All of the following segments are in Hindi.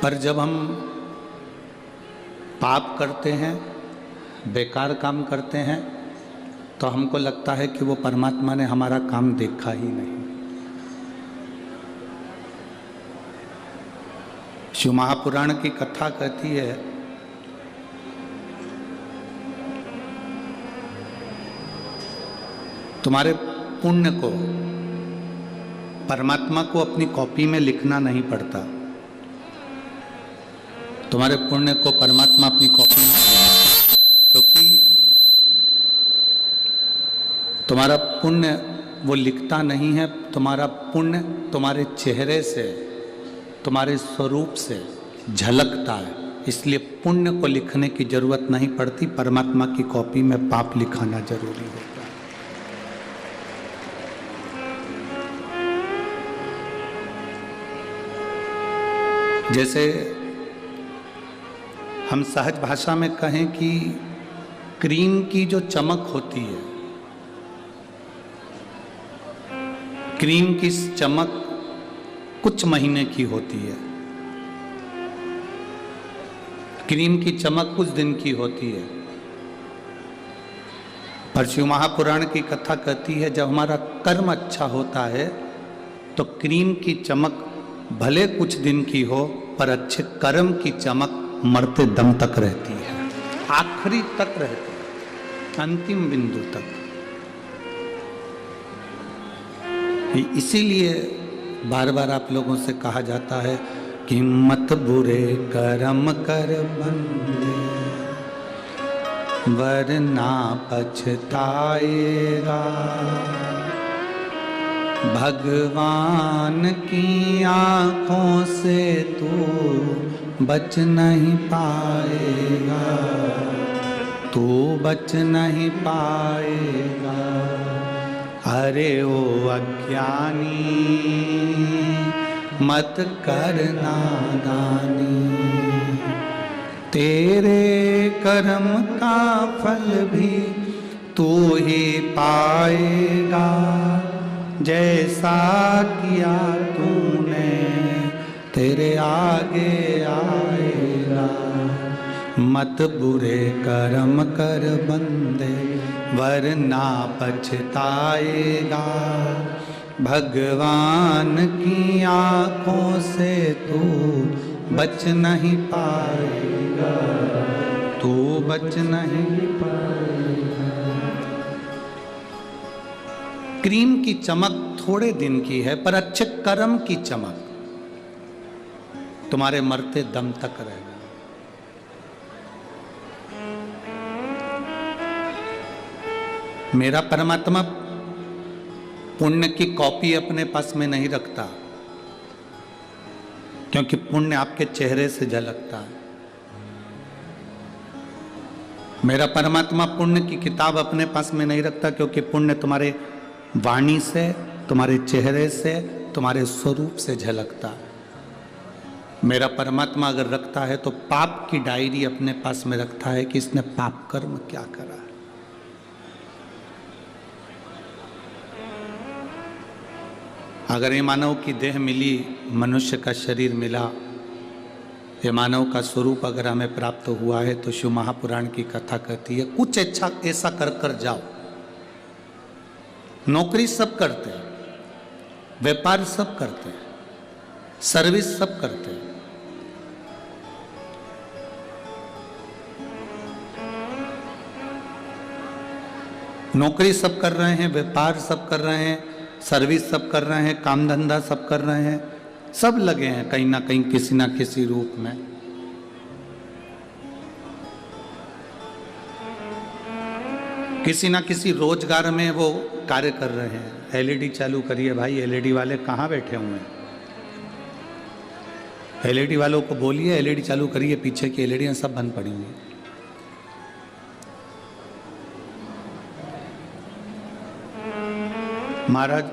पर जब हम पाप करते हैं, बेकार काम करते हैं, तो हमको लगता है कि वो परमात्मा ने हमारा काम देखा ही नहीं। शिव महापुराण की कथा कहती है, तुम्हारे पुण्य को परमात्मा को अपनी कॉपी में लिखना नहीं पड़ता। तुम्हारे पुण्य को परमात्मा अपनी कॉपी में, क्योंकि तुम्हारा पुण्य वो लिखता नहीं है। तुम्हारा पुण्य तुम्हारे चेहरे से, तुम्हारे स्वरूप से झलकता है, इसलिए पुण्य को लिखने की जरूरत नहीं पड़ती। परमात्मा की कॉपी में पाप लिखाना जरूरी होता है। जैसे हम सहज भाषा में कहें कि क्रीम की जो चमक होती है, क्रीम की चमक कुछ महीने की होती है, क्रीम की चमक कुछ दिन की होती है। पर शिव महापुराण की कथा कहती है, जब हमारा कर्म अच्छा होता है तो क्रीम की चमक भले कुछ दिन की हो, पर अच्छे कर्म की चमक मरते दम तक रहती है, आखिरी तक रहती है, अंतिम बिंदु तक। इसीलिए बार बार आप लोगों से कहा जाता है कि मत बुरे कर्म कर बंदे, वरना पछताएगा। भगवान की आंखों से तू बच नहीं पाएगा, तू बच नहीं पाएगा। अरे ओ अज्ञानी, मत कर नादानी, तेरे कर्म का फल भी तू ही पाएगा। जैसा किया तूने तेरे आगे आएगा। मत बुरे कर्म कर बंदे, वरना पछताएगा। भगवान की आंखों से तू बच नहीं पाएगा, तू बच नहीं पाएगा। क्रीम की चमक थोड़े दिन की है, पर अच्छे कर्म की चमक तुम्हारे मरते दम तक रहेगा। मेरा परमात्मा पुण्य की कॉपी अपने पास में नहीं रखता, क्योंकि पुण्य आपके चेहरे से झलकता है। मेरा परमात्मा पुण्य की किताब अपने पास में नहीं रखता, क्योंकि पुण्य तुम्हारे वाणी से, तुम्हारे चेहरे से, तुम्हारे स्वरूप से झलकता है। मेरा परमात्मा अगर रखता है तो पाप की डायरी अपने पास में रखता है कि इसने पाप कर्म क्या करा है। अगर ये मानव की देह मिली, मनुष्य का शरीर मिला, ये मानव का स्वरूप अगर हमें प्राप्त हुआ है, तो शिव महापुराण की कथा कहती है कुछ अच्छा ऐसा कर कर जाओ। नौकरी सब करते हैं, व्यापार सब करते हैं, सर्विस सब करते हैं, नौकरी सब कर रहे हैं, व्यापार सब कर रहे हैं, सर्विस सब कर रहे हैं, काम धंधा सब कर रहे हैं, सब लगे हैं कहीं ना कहीं किसी ना किसी रूप में। किसी ना किसी रोजगार में वो कार्य कर रहे हैं। एलईडी चालू करिए भाई, एलईडी वाले कहाँ बैठे हुए हैं? एलईडी वालों को बोलिए एलईडी चालू करिए, पीछे की एलईडियां सब बंद पड़ी हुई। महाराज,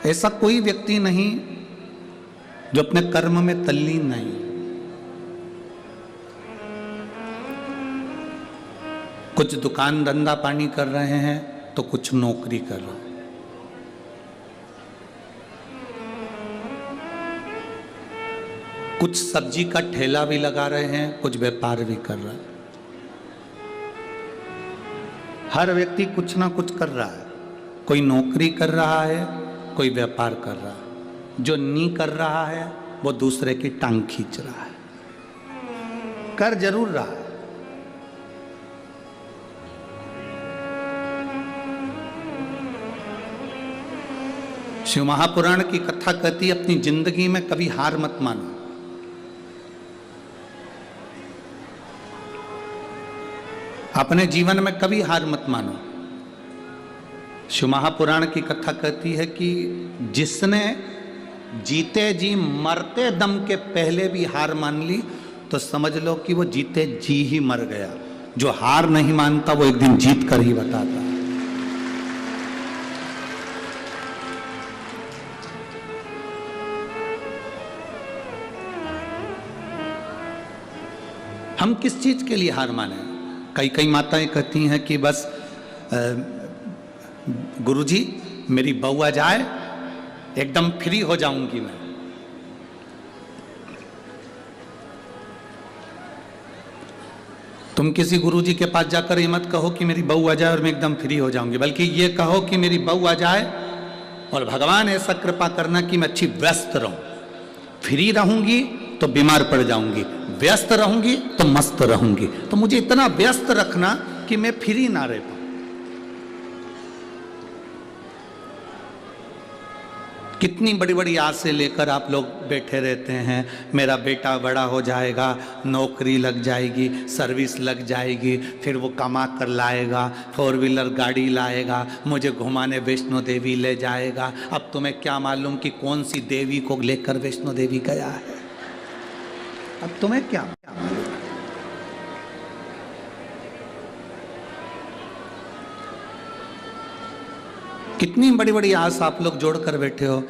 ऐसा कोई व्यक्ति नहीं जो अपने कर्म में तल्लीन नहीं। कुछ दुकान धंधा पानी कर रहे हैं तो कुछ नौकरी कर रहे हैं। कुछ सब्जी का ठेला भी लगा रहे हैं, कुछ व्यापार भी कर रहा है। हर व्यक्ति कुछ ना कुछ कर रहा है। कोई नौकरी कर रहा है, कोई व्यापार कर रहा है। जो नहीं कर रहा है वो दूसरे की टांग खींच रहा है। कर जरूर रहा है। शिव महापुराण की कथा कहती है, अपनी जिंदगी में कभी हार मत मानो। अपने जीवन में कभी हार मत मानो। शिव महापुराण की कथा कहती है कि जिसने जीते जी मरते दम के पहले भी हार मान ली तो समझ लो कि वो जीते जी ही मर गया। जो हार नहीं मानता वो एक दिन जीत कर ही बताता। हम किस चीज के लिए हार माने? कई माताएं कहती हैं कि बस गुरुजी मेरी बहू आ जाए एकदम फ्री हो जाऊंगी मैं। तुम किसी गुरुजी के पास जाकर ये मत कहो कि मेरी बहू आ जाए और मैं एकदम फ्री हो जाऊंगी, बल्कि ये कहो कि मेरी बहू आ जाए और भगवान ऐसा कृपा करना कि मैं अच्छी व्यस्त रहूं। फ्री रहूंगी तो बीमार पड़ जाऊंगी, व्यस्त रहूंगी तो मस्त रहूंगी। तो मुझे इतना व्यस्त रखना कि मैं फ्री ना रह पाऊं। कितनी बड़ी बड़ी आसें लेकर आप लोग बैठे रहते हैं। मेरा बेटा बड़ा हो जाएगा, नौकरी लग जाएगी, सर्विस लग जाएगी, फिर वो कमा कर लाएगा, 4 व्हीलर गाड़ी लाएगा, मुझे घुमाने वैष्णो देवी ले जाएगा। अब तुम्हें क्या मालूम कि कौन सी देवी को लेकर वैष्णो देवी गया है? अब तुम्हें क्या मालूम? कितनी बड़ी बड़ी आस आप लोग जोड़कर बैठे हो।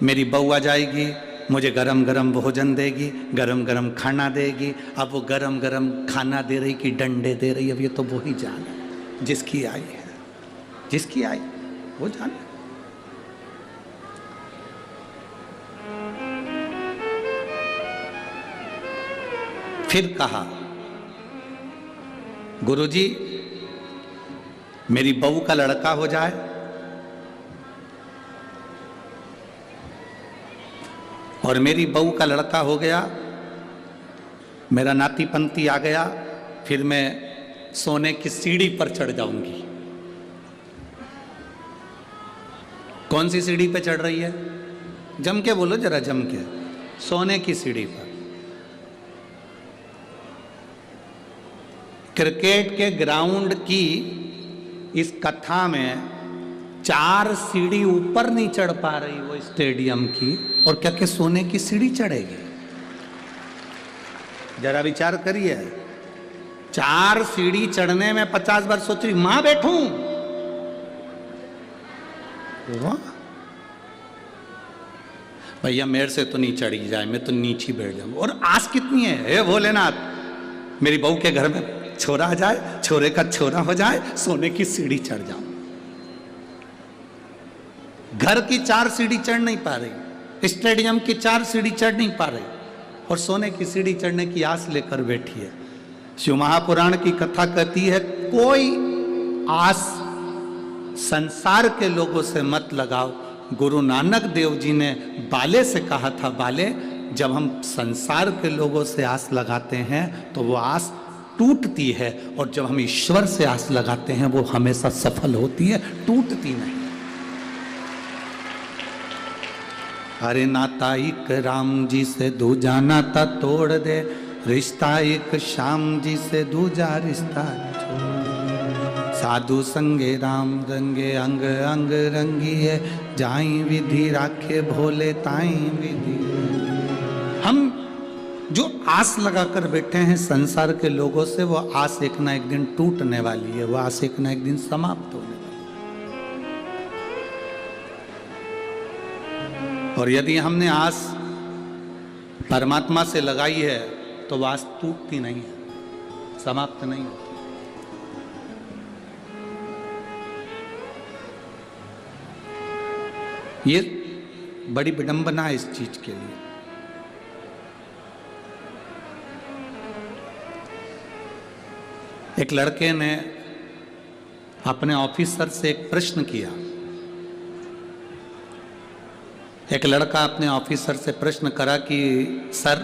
मेरी बहू आ जाएगी, मुझे गरम गरम भोजन देगी, गरम गरम खाना देगी। अब वो गरम गरम खाना दे रही कि डंडे दे रही, अब ये तो वो ही जाने जिसकी आई है। जिसकी आई वो जाने। फिर कहा, गुरुजी मेरी बहू का लड़का हो जाए और मेरी बहू का लड़का हो गया, मेरा नाती पंती आ गया, फिर मैं सोने की सीढ़ी पर चढ़ जाऊंगी। कौन सी सीढ़ी पे चढ़ रही है? जम के बोलो जरा, जम के। सोने की सीढ़ी पर। क्रिकेट के ग्राउंड की इस कथा में 4 सीढ़ी ऊपर नहीं चढ़ पा रही वो स्टेडियम की, और क्या क्या सोने की सीढ़ी चढ़ेगी? जरा विचार करिए। 4 सीढ़ी चढ़ने में 50 बार सोच रही मां बैठूं। भैया मेरे से तो नहीं चढ़ी जाए, मैं तो नीचे बैठ जाऊं। और आस कितनी है, हे भोलेनाथ मेरी बहू के घर में छोरा आ जाए, छोरे का छोरा हो जाए, सोने की सीढ़ी चढ़ जाऊं। घर की 4 सीढ़ी चढ़ नहीं पा रही, स्टेडियम की 4 सीढ़ी चढ़ नहीं पा रही, और सोने की सीढ़ी चढ़ने की आस लेकर बैठी है। शिव महापुराण की कथा कहती है, कोई आस संसार के लोगों से मत लगाओ। गुरु नानक देव जी ने बाले से कहा था, बाले जब हम संसार के लोगों से आस लगाते हैं तो वो आस टूटती है, और जब हम ईश्वर से आस लगाते हैं वो हमेशा सफल होती है, टूटती नहीं। अरे नाता एक राम जी से दूजा नाता तोड़ दे, रिश्ता एक श्याम जी से दूजा रिश्ता छोड़। साधु संगे राम रंगे, अंग अंग रंगी है, जाई विधि राखे भोले ताई विधि। हम जो आस लगाकर बैठे हैं संसार के लोगों से, वो आस एक ना एक दिन टूटने वाली है, वो आस एक ना एक दिन समाप्त होने वाली है। और यदि हमने आस परमात्मा से लगाई है तो वो आस टूटती नहीं है, समाप्त नहीं होती। ये बड़ी विडंबना है इस चीज के लिए। एक लड़के ने अपने ऑफिसर से एक प्रश्न किया। एक लड़का अपने ऑफिसर से प्रश्न करा कि सर,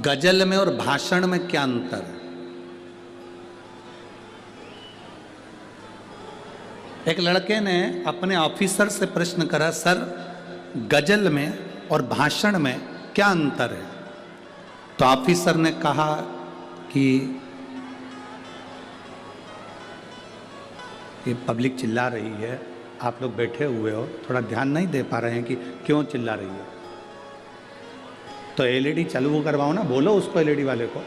गजल में और भाषण में क्या अंतर है? एक लड़के ने अपने ऑफिसर से प्रश्न करा, सर गजल में और भाषण में क्या अंतर है? तो ऑफिसर ने कहा कि ये पब्लिक चिल्ला रही है, आप लोग बैठे हुए हो, थोड़ा ध्यान नहीं दे पा रहे हैं कि क्यों चिल्ला रही है। तो एलईडी चालू करवाओ ना, बोलो उसको, एलईडी वाले को।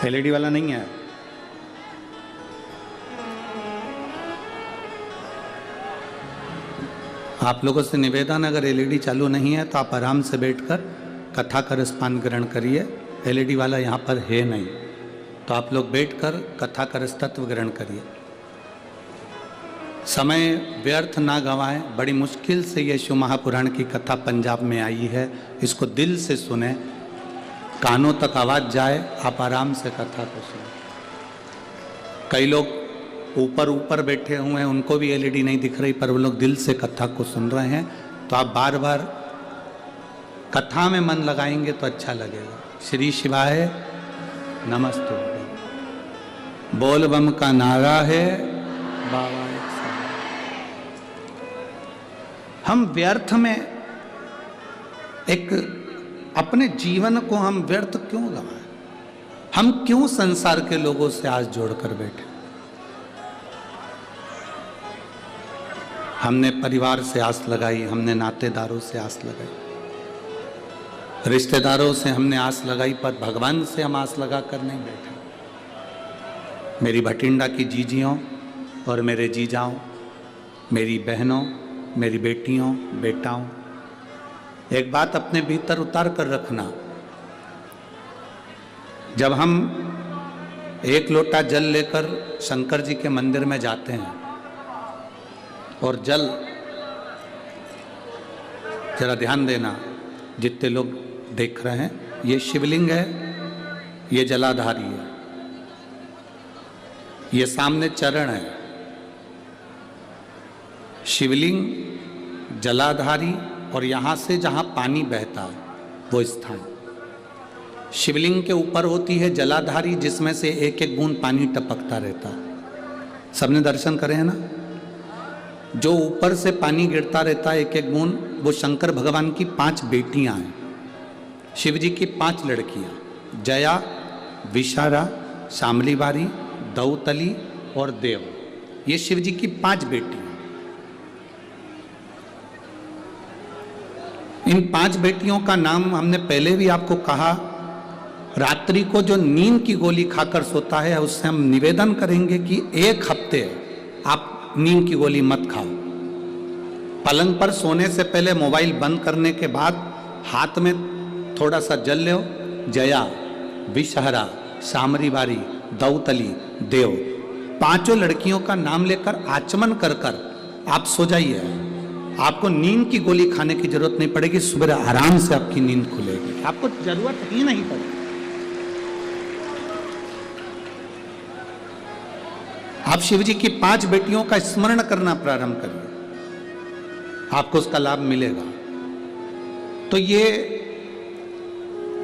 एलईडी वाला नहीं है। आप लोगों से निवेदन, अगर एलईडी चालू नहीं है तो आप आराम से बैठकर कथा का रसपान ग्रहण करिए। एलईडी वाला यहाँ पर है नहीं, तो आप लोग बैठकर कथा का रस तत्व ग्रहण करिए। समय व्यर्थ ना गंवाएं। बड़ी मुश्किल से ये शिव महापुराण की कथा पंजाब में आई है, इसको दिल से सुने, कानों तक आवाज़ जाए, आप आराम से कथा को सुने। कई लोग ऊपर ऊपर बैठे हुए हैं, उनको भी एलईडी नहीं दिख रही, पर वो लोग दिल से कथा को सुन रहे हैं। तो आप बार बार कथा में मन लगाएंगे तो अच्छा लगेगा। श्री शिवाय नमस्तु, बोल बम का नारा है बाबा। हम व्यर्थ में एक अपने जीवन को हम व्यर्थ क्यों गंवाएं? हम क्यों संसार के लोगों से आस जोड़कर बैठे? हमने परिवार से आस लगाई, हमने नातेदारों से आस लगाई, रिश्तेदारों से हमने आस लगाई, पर भगवान से हम आस लगा कर नहीं बैठे। मेरी भटिंडा की जीजियों और मेरे जीजाओं, मेरी बहनों, मेरी बेटियों, बेटाओं, एक बात अपने भीतर उतार कर रखना। जब हम एक लोटा जल लेकर शंकर जी के मंदिर में जाते हैं और जल, जरा ध्यान देना जितने लोग देख रहे हैं, ये शिवलिंग है, ये जलाधारी है, ये सामने चरण है। शिवलिंग, जलाधारी और यहां से जहां पानी बहता है वो स्थान। शिवलिंग के ऊपर होती है जलाधारी, जिसमें से एक एक बूंद पानी टपकता रहता है। सबने दर्शन करे हैं ना? जो ऊपर से पानी गिरता रहता है एक एक बूंद, वो शंकर भगवान की 5 बेटियां हैं, शिव जी की 5 लड़कियां, जया, विशारा, शामली बारी, दौतली और देव। ये शिव जी की 5 बेटियां। इन 5 बेटियों का नाम हमने पहले भी आपको कहा। रात्रि को जो नींद की गोली खाकर सोता है, उससे हम निवेदन करेंगे कि 1 हफ्ते आप नींद की गोली मत खाओ। पलंग पर सोने से पहले मोबाइल बंद करने के बाद हाथ में थोड़ा सा जल लो। जया, विषहरा, शामरी बारी, दौतली, देव, 5 लड़कियों का नाम लेकर आचमन कर कर आप सो जाइए। आपको नींद की गोली खाने की जरूरत नहीं पड़ेगी। सुबह आराम से आपकी नींद खुलेगी, आपको जरूरत ही नहीं पड़ेगी। आप शिव जी की 5 बेटियों का स्मरण करना प्रारंभ करिए, आपको उसका लाभ मिलेगा। तो ये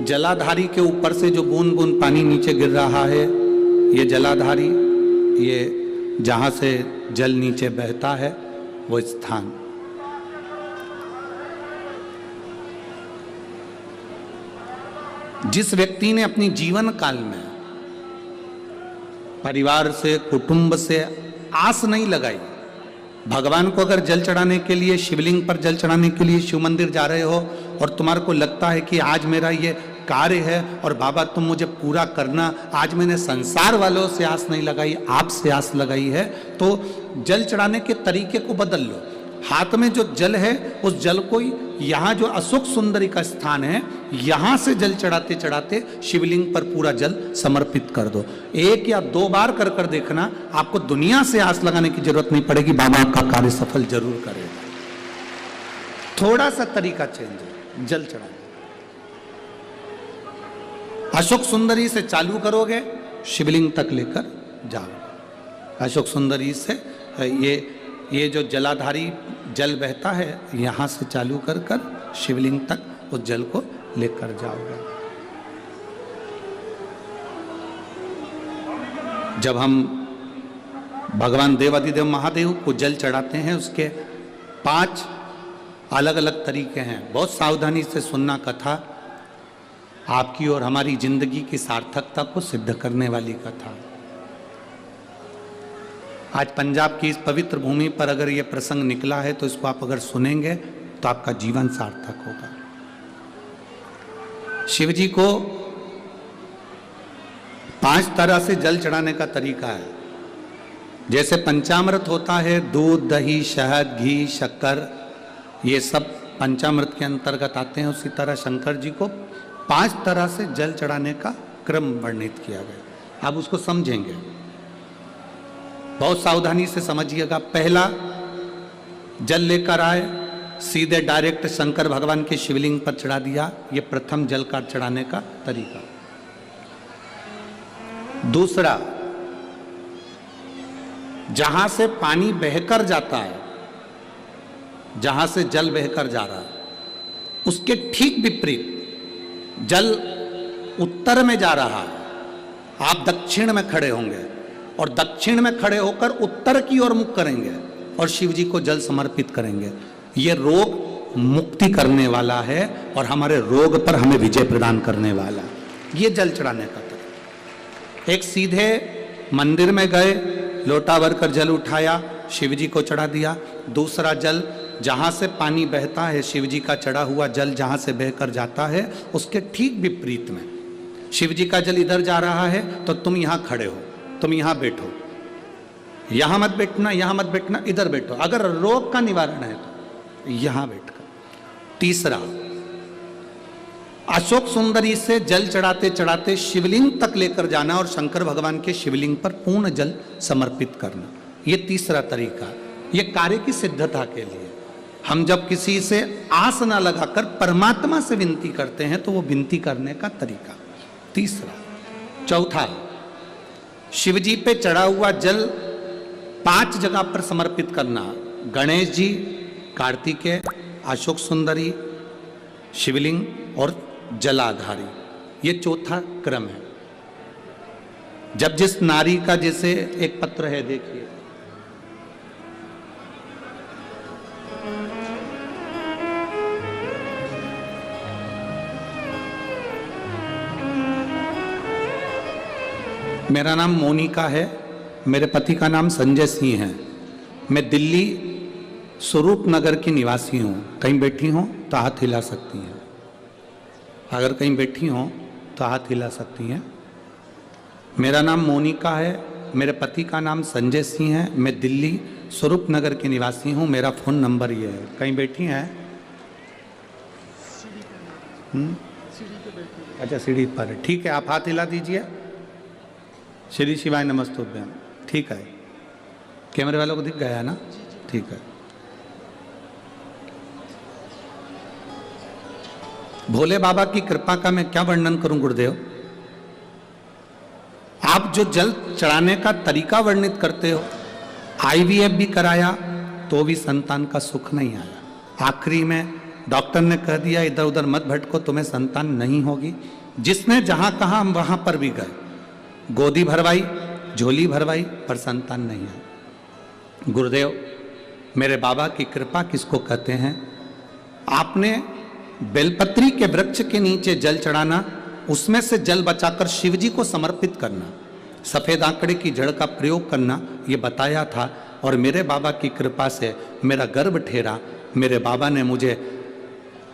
जलाधारी के ऊपर से जो बूंद बूंद पानी नीचे गिर रहा है, ये जलाधारी, ये जहां से जल नीचे बहता है वो स्थान। जिस व्यक्ति ने अपनी जीवन काल में परिवार से, कुटुंब से आस नहीं लगाई, भगवान को अगर जल चढ़ाने के लिए, शिवलिंग पर जल चढ़ाने के लिए शिव मंदिर जा रहे हो और तुम्हारे को लगता है कि आज मेरा ये कार्य है और बाबा तुम मुझे पूरा करना, आज मैंने संसार वालों से आस नहीं लगाई, आपसे आस लगाई है, तो जल चढ़ाने के तरीके को बदल लो। हाथ में जो जल है, उस जल को यहाँ जो अशोक सुंदरी का स्थान है, यहाँ से जल चढ़ाते चढ़ाते शिवलिंग पर पूरा जल समर्पित कर दो। 1 या 2 बार कर कर देखना, आपको दुनिया से आस लगाने की जरूरत नहीं पड़ेगी, बाबा आपका कार्य सफल जरूर करेगा। थोड़ा सा तरीका चेंज है जल चढ़ाने। अशोक सुंदरी से चालू करोगे, शिवलिंग तक लेकर जाओ। अशोक सुंदरी से ये जो जलाधारी जल बहता है, यहां से चालू कर कर शिवलिंग तक उस जल को लेकर जाओगे। जब हम भगवान देवाधिदेव महादेव को जल चढ़ाते हैं, उसके 5 अलग अलग तरीके हैं। बहुत सावधानी से सुनना कथा, आपकी और हमारी जिंदगी की सार्थकता को सिद्ध करने वाली कथा। आज पंजाब की इस पवित्र भूमि पर अगर ये प्रसंग निकला है तो इसको आप अगर सुनेंगे तो आपका जीवन सार्थक होगा। शिव जी को 5 तरह से जल चढ़ाने का तरीका है। जैसे पंचामृत होता है, दूध, दही, शहद, घी, शक्कर, ये सब पंचामृत के अंतर्गत आते हैं। उसी तरह शंकर जी को 5 तरह से जल चढ़ाने का क्रम वर्णित किया गया। आप उसको समझेंगे, बहुत सावधानी से समझिएगा। पहला, जल लेकर आए, सीधे डायरेक्ट शंकर भगवान के शिवलिंग पर चढ़ा दिया। ये प्रथम जल का चढ़ाने का तरीका। दूसरा, जहां से पानी बहकर जाता है, जहां से जल बहकर जा रहा है, उसके ठीक विपरीत जल उत्तर में जा रहा है, आप दक्षिण में खड़े होंगे और दक्षिण में खड़े होकर उत्तर की ओर मुख करेंगे और शिव जी को जल समर्पित करेंगे। ये रोग मुक्ति करने वाला है और हमारे रोग पर हमें विजय प्रदान करने वाला। ये जल चढ़ाने का तरीका। एक, सीधे मंदिर में गए, लोटा भरकर जल उठाया, शिव जी को चढ़ा दिया। दूसरा, जल जहां से पानी बहता है, शिव जी का चढ़ा हुआ जल जहां से बहकर जाता है, उसके ठीक विपरीत में शिव जी का जल इधर जा रहा है तो तुम यहां खड़े हो, तुम यहां बैठो, यहां मत बैठना, यहां मत बैठना, इधर बैठो। अगर रोग का निवारण है तो यहां बैठकर। तीसरा, अशोक सुंदरी से जल चढ़ाते चढ़ाते शिवलिंग तक लेकर जाना और शंकर भगवान के शिवलिंग पर पूर्ण जल समर्पित करना। ये तीसरा तरीका। ये कार्य की सिद्धता के लिए। हम जब किसी से आस ना लगाकर परमात्मा से विनती करते हैं तो वो विनती करने का तरीका। तीसरा। चौथा, शिव जी पे चढ़ा हुआ जल 5 जगह पर समर्पित करना। गणेश जी, कार्तिकेय, अशोक सुंदरी, शिवलिंग और जलाधारी। ये चौथा क्रम है। जब जिस नारी का, जैसे एक पत्र है, देखिए, मेरा नाम मोनिका है, मेरे पति का नाम संजय सिंह है। मैं दिल्ली स्वरूप नगर की निवासी हूँ। कहीं बैठी हो तो हाथ हिला सकती हैं। अगर कहीं बैठी हो तो हाथ हिला सकती हैं। मेरा नाम मोनिका है, मेरे पति का नाम संजय सिंह है। मैं दिल्ली स्वरूप नगर की निवासी हूँ। मेरा फ़ोन नंबर ये है। कहीं बैठी हैं? अच्छा, सीढ़ी पर है। ठीक है, आप हाथ हिला दीजिए। श्री शिवाय नमस्तुभ्यम। ठीक है, कैमरे वालों को दिख गया है ना? ठीक है। भोले बाबा की कृपा का मैं क्या वर्णन करूं गुरुदेव। आप जो जल चढ़ाने का तरीका वर्णित करते हो, IVF भी कराया तो भी संतान का सुख नहीं आया। आखिरी में डॉक्टर ने कह दिया इधर उधर मत भटको, तुम्हें संतान नहीं होगी। जिसने जहां कहा हम वहां पर भी गए, गोदी भरवाई, झोली भरवाई, पर संतान नहीं है। गुरुदेव, मेरे बाबा की कृपा किसको कहते हैं? आपने बेलपत्री के वृक्ष के नीचे जल चढ़ाना, उसमें से जल बचाकर शिव जी को समर्पित करना, सफेद आंकड़े की जड़ का प्रयोग करना, ये बताया था। और मेरे बाबा की कृपा से मेरा गर्भ ठेरा। मेरे बाबा ने मुझे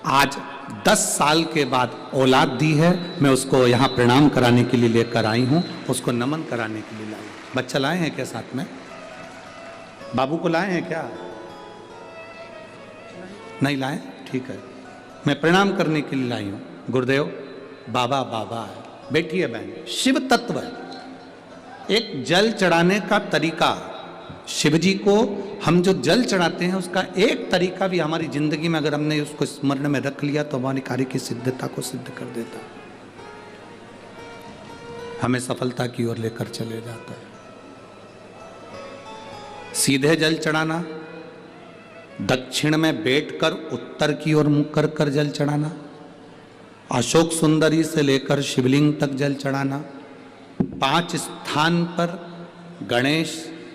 आज 10 साल के बाद औलाद दी है। मैं उसको यहाँ प्रणाम कराने के लिए लेकर आई हूँ, उसको नमन कराने के लिए लाई। बच्चा लाए हैं क्या साथ में? बाबू को लाए हैं क्या? नहीं लाए? ठीक है, मैं प्रणाम करने के लिए लाई हूँ। गुरुदेव, बाबा बाबा है। बैठिए बहन। शिव तत्व है। एक जल चढ़ाने का तरीका शिव जी को हम जो जल चढ़ाते हैं उसका एक तरीका भी हमारी जिंदगी में अगर हमने उसको स्मरण में रख लिया तो हमारे कार्य की सिद्धता को सिद्ध कर देता, हमें सफलता की ओर लेकर चले जाता है। सीधे जल चढ़ाना, दक्षिण में बैठकर उत्तर की ओर मुख कर कर जल चढ़ाना, अशोक सुंदरी से लेकर शिवलिंग तक जल चढ़ाना, 5 स्थान पर गणेश,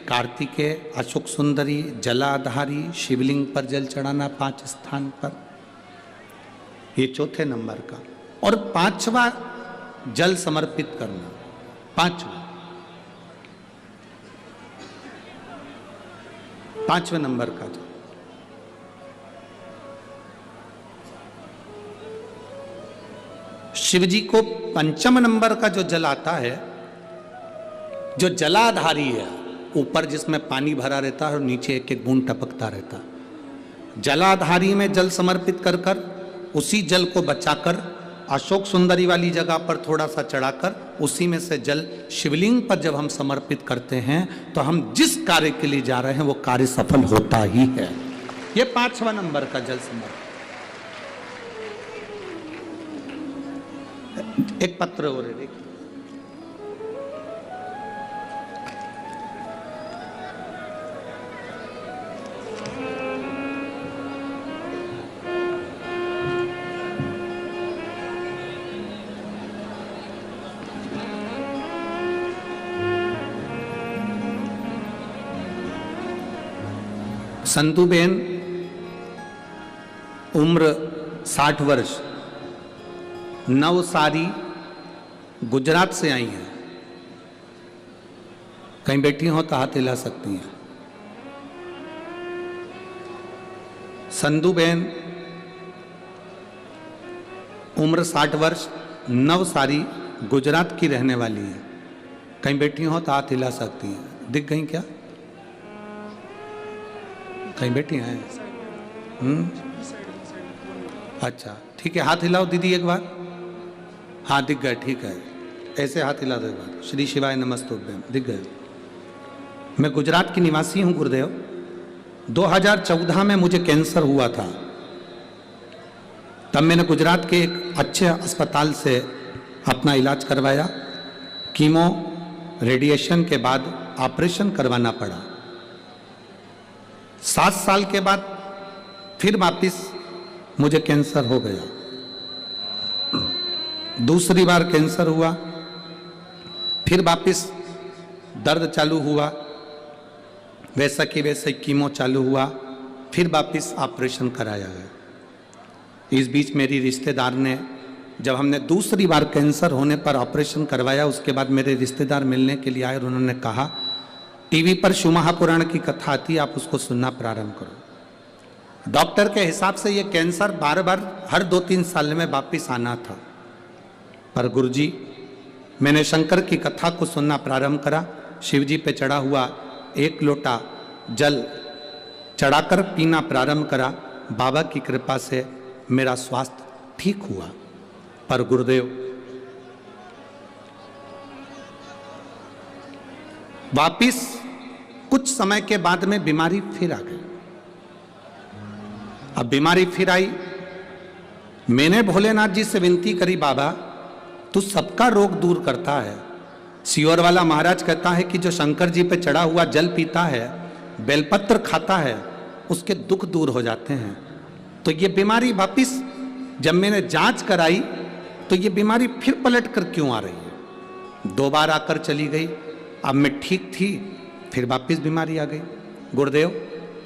कार्तिकेय, अशोक सुंदरी, जलाधारी, शिवलिंग पर जल चढ़ाना 5 स्थान पर, ये चौथे नंबर का। और 5वां जल समर्पित करना, 5वें नंबर का जल। शिव जी को 5म नंबर का जो जल आता है, जो जलाधारी है, ऊपर जिसमें पानी भरा रहता है और नीचे एक एक बूंद टपकता रहता, जलाधारी में जल समर्पित कर कर उसी जल को बचाकर अशोक सुंदरी वाली जगह पर थोड़ा सा चढ़ाकर उसी में से जल शिवलिंग पर जब हम समर्पित करते हैं तो हम जिस कार्य के लिए जा रहे हैं वो कार्य सफल होता ही है। ये 5वां नंबर का जल समर्पण। एक पत्र हो रहे देखिए, संतू बेन, उम्र 60 वर्ष, नवसारी, गुजरात से आई हैं। कहीं बैठी हो तो हाथ हिला सकती हैं। संधू बहन, उम्र 60 वर्ष, नवसारी, गुजरात की रहने वाली है। कहीं बैठी हो तो हाथ हिला सकती हैं। दिख गई क्या? कहीं बैठी हैं? अच्छा ठीक है, हाथ हिलाओ दीदी एक बार। हाँ दिख गए, ठीक है, ऐसे हाथ हिला दो एक बार। श्री शिवाय नमस्तुभ्यम, दिख गए। मैं गुजरात की निवासी हूँ गुरुदेव। 2014 में मुझे कैंसर हुआ था। तब मैंने गुजरात के एक अच्छे अस्पताल से अपना इलाज करवाया। कीमो रेडिएशन के बाद ऑपरेशन करवाना पड़ा। 7 साल के बाद फिर वापिस मुझे कैंसर हो गया। दूसरी बार कैंसर हुआ, फिर वापिस दर्द चालू हुआ, वैसा कि वैसे कीमो चालू हुआ, फिर वापिस ऑपरेशन कराया गया। इस बीच मेरी रिश्तेदार ने, जब हमने दूसरी बार कैंसर होने पर ऑपरेशन करवाया, उसके बाद मेरे रिश्तेदार मिलने के लिए आए और उन्होंने कहा टीवी पर शिव महापुराण की कथा आती है, आप उसको सुनना प्रारंभ करो। डॉक्टर के हिसाब से ये कैंसर बार बार हर 2-3 साल में वापिस आना था। पर गुरुजी, मैंने शंकर की कथा को सुनना प्रारंभ करा। शिव जी पे चढ़ा हुआ 1 लोटा जल चढ़ाकर पीना प्रारंभ करा। बाबा की कृपा से मेरा स्वास्थ्य ठीक हुआ। पर गुरुदेव, वापिस कुछ समय के बाद में बीमारी फिर आ गई। अब बीमारी फिर आई। मैंने भोलेनाथ जी से विनती करी, बाबा तू सबका रोग दूर करता है। सियोर वाला महाराज कहता है कि जो शंकर जी पे चढ़ा हुआ जल पीता है, बेलपत्र खाता है, उसके दुख दूर हो जाते हैं। तो ये बीमारी वापिस जब मैंने जांच कराई तो ये बीमारी फिर पलट कर क्यों आ रही है? 2 बार आकर चली गई। अब मैं ठीक थी, फिर वापिस बीमारी आ गई। गुरुदेव,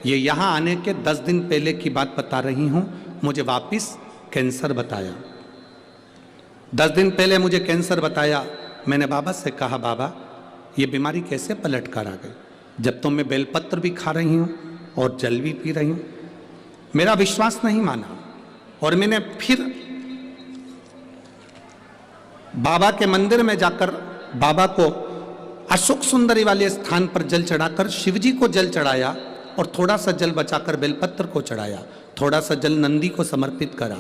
ये यहाँ आने के 10 दिन पहले की बात बता रही हूँ। मुझे वापिस कैंसर बताया। 10 दिन पहले मुझे कैंसर बताया। मैंने बाबा से कहा, बाबा ये बीमारी कैसे पलट कर आ गई, जब तो मैं बेलपत्र भी खा रही हूँ और जल भी पी रही हूँ। मेरा विश्वास नहीं माना और मैंने फिर बाबा के मंदिर में जाकर बाबा को अशोक सुंदरी वाले स्थान पर जल चढ़ाकर शिव जी को जल चढ़ाया और थोड़ा सा जल बचाकर बेलपत्र को चढ़ाया, थोड़ा सा जल नंदी को समर्पित करा,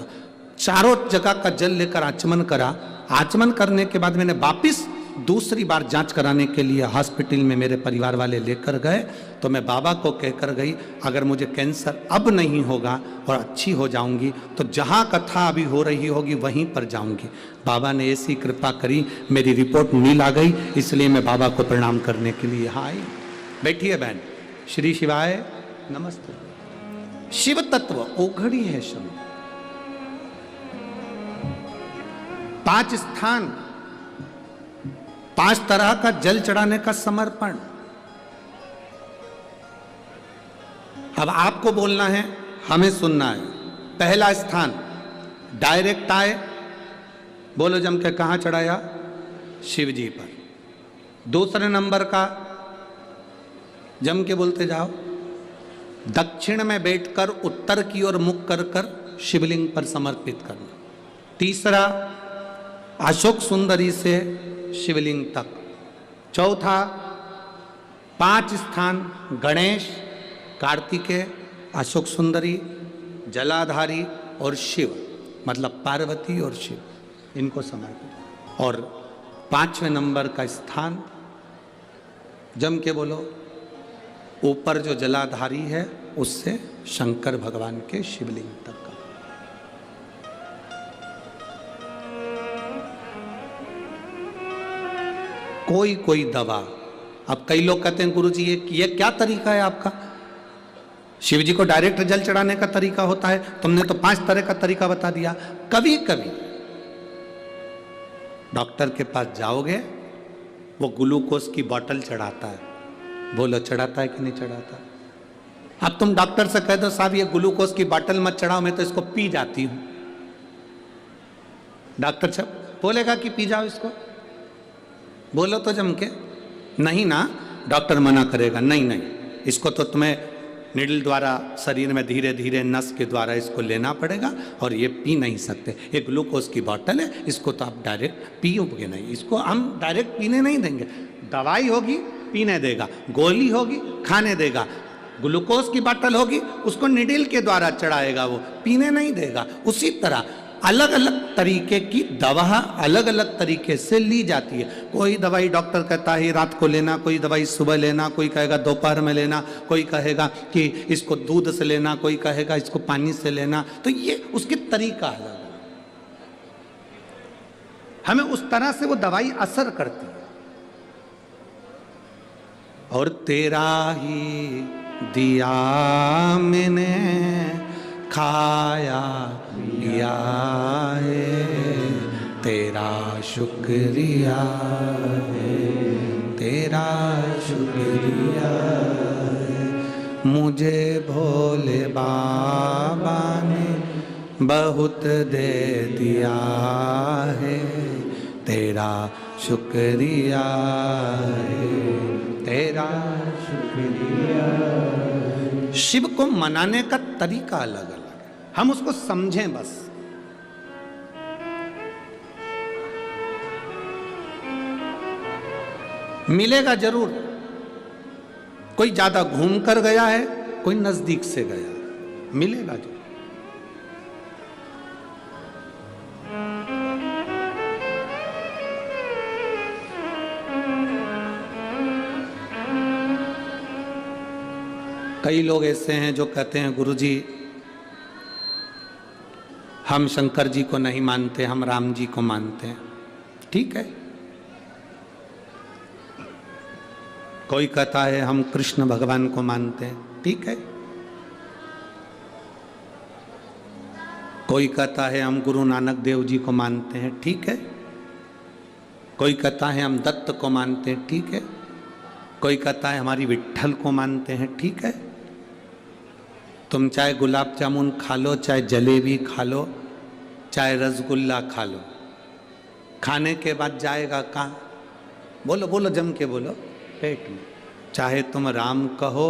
चारों जगह का जल लेकर आचमन करा। आचमन करने के बाद मैंने वापिस दूसरी बार जांच कराने के लिए हॉस्पिटल में मेरे परिवार वाले लेकर गए, तो मैं बाबा को कहकर गई, अगर मुझे कैंसर अब नहीं होगा और अच्छी हो जाऊंगी तो जहां कथा अभी हो रही होगी वहीं पर जाऊंगी। बाबा ने ऐसी कृपा करी, मेरी रिपोर्ट नील आ गई, इसलिए मैं बाबा को प्रणाम करने के लिए यहाँ आई। बैठिए बहन। श्री शिवाय नमस्ते। शिव तत्व ओघड़ी है शब्द। 5 स्थान, 5 तरह का जल चढ़ाने का समर्पण। अब आपको बोलना है, हमें सुनना है। पहला स्थान डायरेक्ट आए, बोलो जम के, कहां चढ़ाया? शिव जी पर। दूसरे नंबर का जम के बोलते जाओ, दक्षिण में बैठकर उत्तर की ओर मुख कर कर शिवलिंग पर समर्पित करना। तीसरा अशोक सुंदरी से शिवलिंग तक। चौथा 5 स्थान गणेश, कार्तिकेय, अशोक सुंदरी, जलाधारी और शिव, मतलब पार्वती और शिव, इनको समर्पित। और 5वें नंबर का स्थान जम के बोलो, ऊपर जो जलाधारी है उससे शंकर भगवान के शिवलिंग तक का। कोई दवा। अब कई लोग कहते हैं गुरुजी ये क्या तरीका है आपका? शिव जी को डायरेक्ट जल चढ़ाने का तरीका होता है, तुमने तो 5 तरह का तरीका बता दिया। कभी कभी डॉक्टर के पास जाओगे, वो ग्लूकोज की बोतल चढ़ाता है, बोलो चढ़ाता है कि नहीं चढ़ाता? अब तुम डॉक्टर से कह दो साहब ये ग्लूकोज की बोतल मत चढ़ाओ, मैं तो इसको पी जाती हूं। डॉक्टर साहब बोलेगा कि पी जाओ इसको? बोलो तो जम के। नहीं ना, डॉक्टर मना करेगा, नहीं, इसको तो तुम्हें निडल द्वारा शरीर में धीरे धीरे नस के द्वारा इसको लेना पड़ेगा और ये पी नहीं सकते। ये ग्लूकोज की बोतल है, इसको तो आप डायरेक्ट पियोगे नहीं, इसको हम डायरेक्ट पीने नहीं देंगे। दवाई होगी पीने देगा, गोली होगी खाने देगा, ग्लूकोज की बोतल होगी उसको निडिल के द्वारा चढ़ाएगा, वो पीने नहीं देगा। उसी तरह अलग अलग तरीके की दवा अलग अलग तरीके से ली जाती है। कोई दवाई डॉक्टर कहता है रात को लेना, कोई दवाई सुबह लेना, कोई कहेगा दोपहर में लेना, कोई कहेगा कि इसको दूध से लेना, कोई कहेगा इसको पानी से लेना। तो ये उसकी तरीका अलग है, हमें उस तरह से वो दवाई असर करती है। और तेरा ही दिया मैंने खाया पिया है, तेरा शुक्रिया है, तेरा शुक्रिया है। मुझे भोले बाबा ने बहुत दे दिया है, तेरा शुक्रिया है, तेरा शुक्रिया। शिव को मनाने का तरीका अलग अलग है, हम उसको समझें बस। मिलेगा जरूर, कोई ज्यादा घूम कर गया है, कोई नजदीक से गया है, मिलेगा जरूर। कई लोग ऐसे हैं जो कहते हैं गुरुजी हम शंकर जी को नहीं मानते, हम राम जी को मानते हैं। ठीक है। कोई कहता है हम कृष्ण भगवान को मानते हैं। ठीक है। कोई कहता है हम गुरु नानक देव जी को मानते हैं। ठीक है। कोई कहता है हम दत्त को मानते हैं। ठीक है। कोई कहता है हमारी विट्ठल को मानते हैं। ठीक है। तुम चाहे गुलाब जामुन खा लो, चाहे जलेबी खा लो, चाहे रसगुल्ला खा लो, खाने के बाद जाएगा कहाँ? बोलो बोलो, जम के बोलो, पेट में। चाहे तुम राम कहो,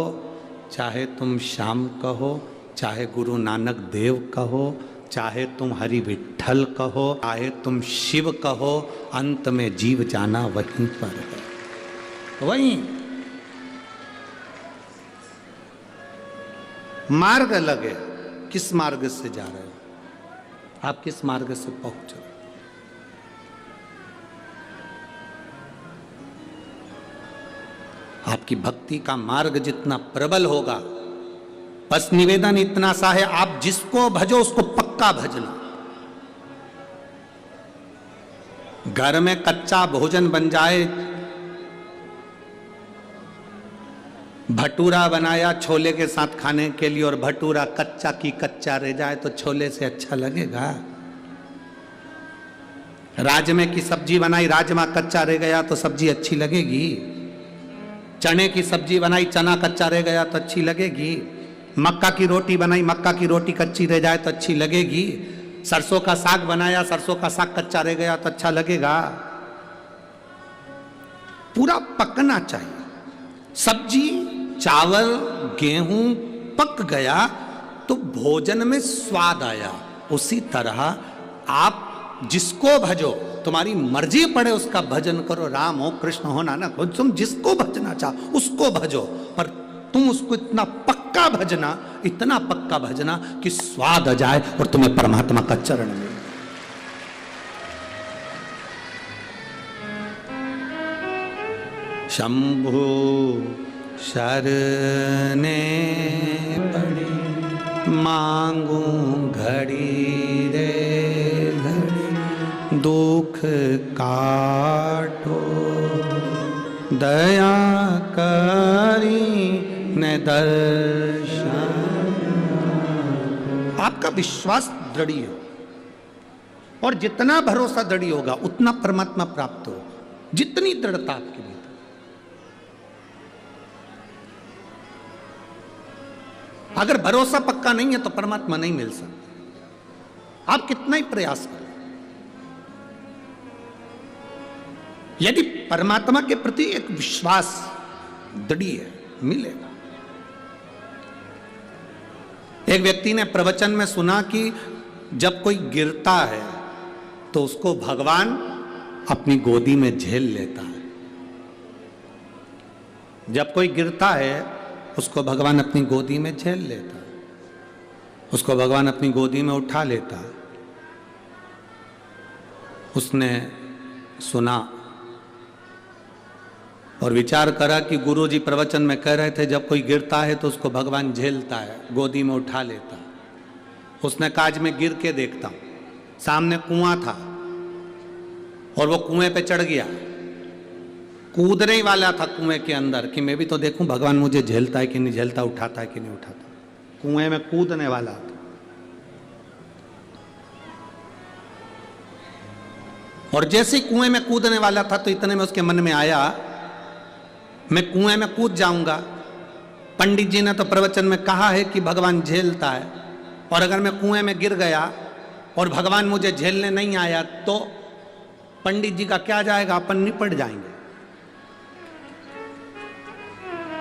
चाहे तुम श्याम कहो, चाहे गुरु नानक देव कहो, चाहे तुम हरि विट्ठल कहो, चाहे तुम शिव कहो, अंत में जीव जाना वहीं पर है। वहीं मार्ग अलग है। किस मार्ग से जा रहे हो आप? किस मार्ग से पहुंच रहे हो? आपकी भक्ति का मार्ग जितना प्रबल होगा, बस निवेदन इतना सा है, आप जिसको भजो उसको पक्का भजना। घर में कच्चा भोजन बन जाए, भटूरा बनाया छोले के साथ खाने के लिए और भटूरा कच्चा की कच्चा रह जाए तो छोले से अच्छा लगेगा? राजमे की सब्जी बनाई, राजमा कच्चा रह गया तो सब्जी अच्छी लगेगी? चने की सब्जी बनाई, चना कच्चा रह गया तो अच्छी लगेगी? मक्का की रोटी बनाई, मक्का की रोटी कच्ची रह जाए तो अच्छी लगेगी? सरसों का साग बनाया, सरसों का साग कच्चा रह गया तो अच्छा लगेगा? पूरा पकना चाहिए। सब्जी, चावल, गेहूं पक गया तो भोजन में स्वाद आया। उसी तरह आप जिसको भजो, तुम्हारी मर्जी पड़े उसका भजन करो। राम हो, कृष्ण हो, नानक हो, तुम जिसको भजना चाहो उसको भजो, पर तुम उसको इतना पक्का भजना, इतना पक्का भजना कि स्वाद आ जाए और तुम्हें परमात्मा का चरण मिले। शंभु शरणे पड़ी, मांगू घड़ी रे घड़ी, दुख काटो दया करी ने दर्शन। आपका विश्वास दृढ़ हो, और जितना भरोसा दृढ़ होगा उतना परमात्मा प्राप्त हो। जितनी दृढ़ता आपके भीतर, अगर भरोसा पक्का नहीं है तो परमात्मा नहीं मिल सकता, आप कितना ही प्रयास करें। यदि परमात्मा के प्रति एक विश्वास दृढ़ है, मिलेगा। एक व्यक्ति ने प्रवचन में सुना कि जब कोई गिरता है तो उसको भगवान अपनी गोदी में झेल लेता है। जब कोई गिरता है उसको भगवान अपनी गोदी में झेल लेता है, उसको भगवान अपनी गोदी में उठा लेता है। उसने सुना और विचार करा कि गुरुजी प्रवचन में कह रहे थे जब कोई गिरता है तो उसको भगवान झेलता है, गोदी में उठा लेता है। उसने कहा आज मैं गिर के देखता हूं। सामने कुआं था और वो कुएं पे चढ़ गया, कूदने ही वाला था कुएं के अंदर कि मैं भी तो देखूं भगवान मुझे झेलता है कि नहीं झेलता, उठाता है कि नहीं उठाता। कुएं में कूदने वाला था। और जैसे ही कुएं में कूदने वाला था तो इतने में उसके मन में आया मैं कुएं में कूद जाऊंगा। पंडित जी ने तो प्रवचन में कहा है कि भगवान झेलता है, और अगर मैं कुएं में गिर गया और भगवान मुझे झेलने नहीं आया तो पंडित जी का क्या जाएगा, अपन निपट जाएंगे।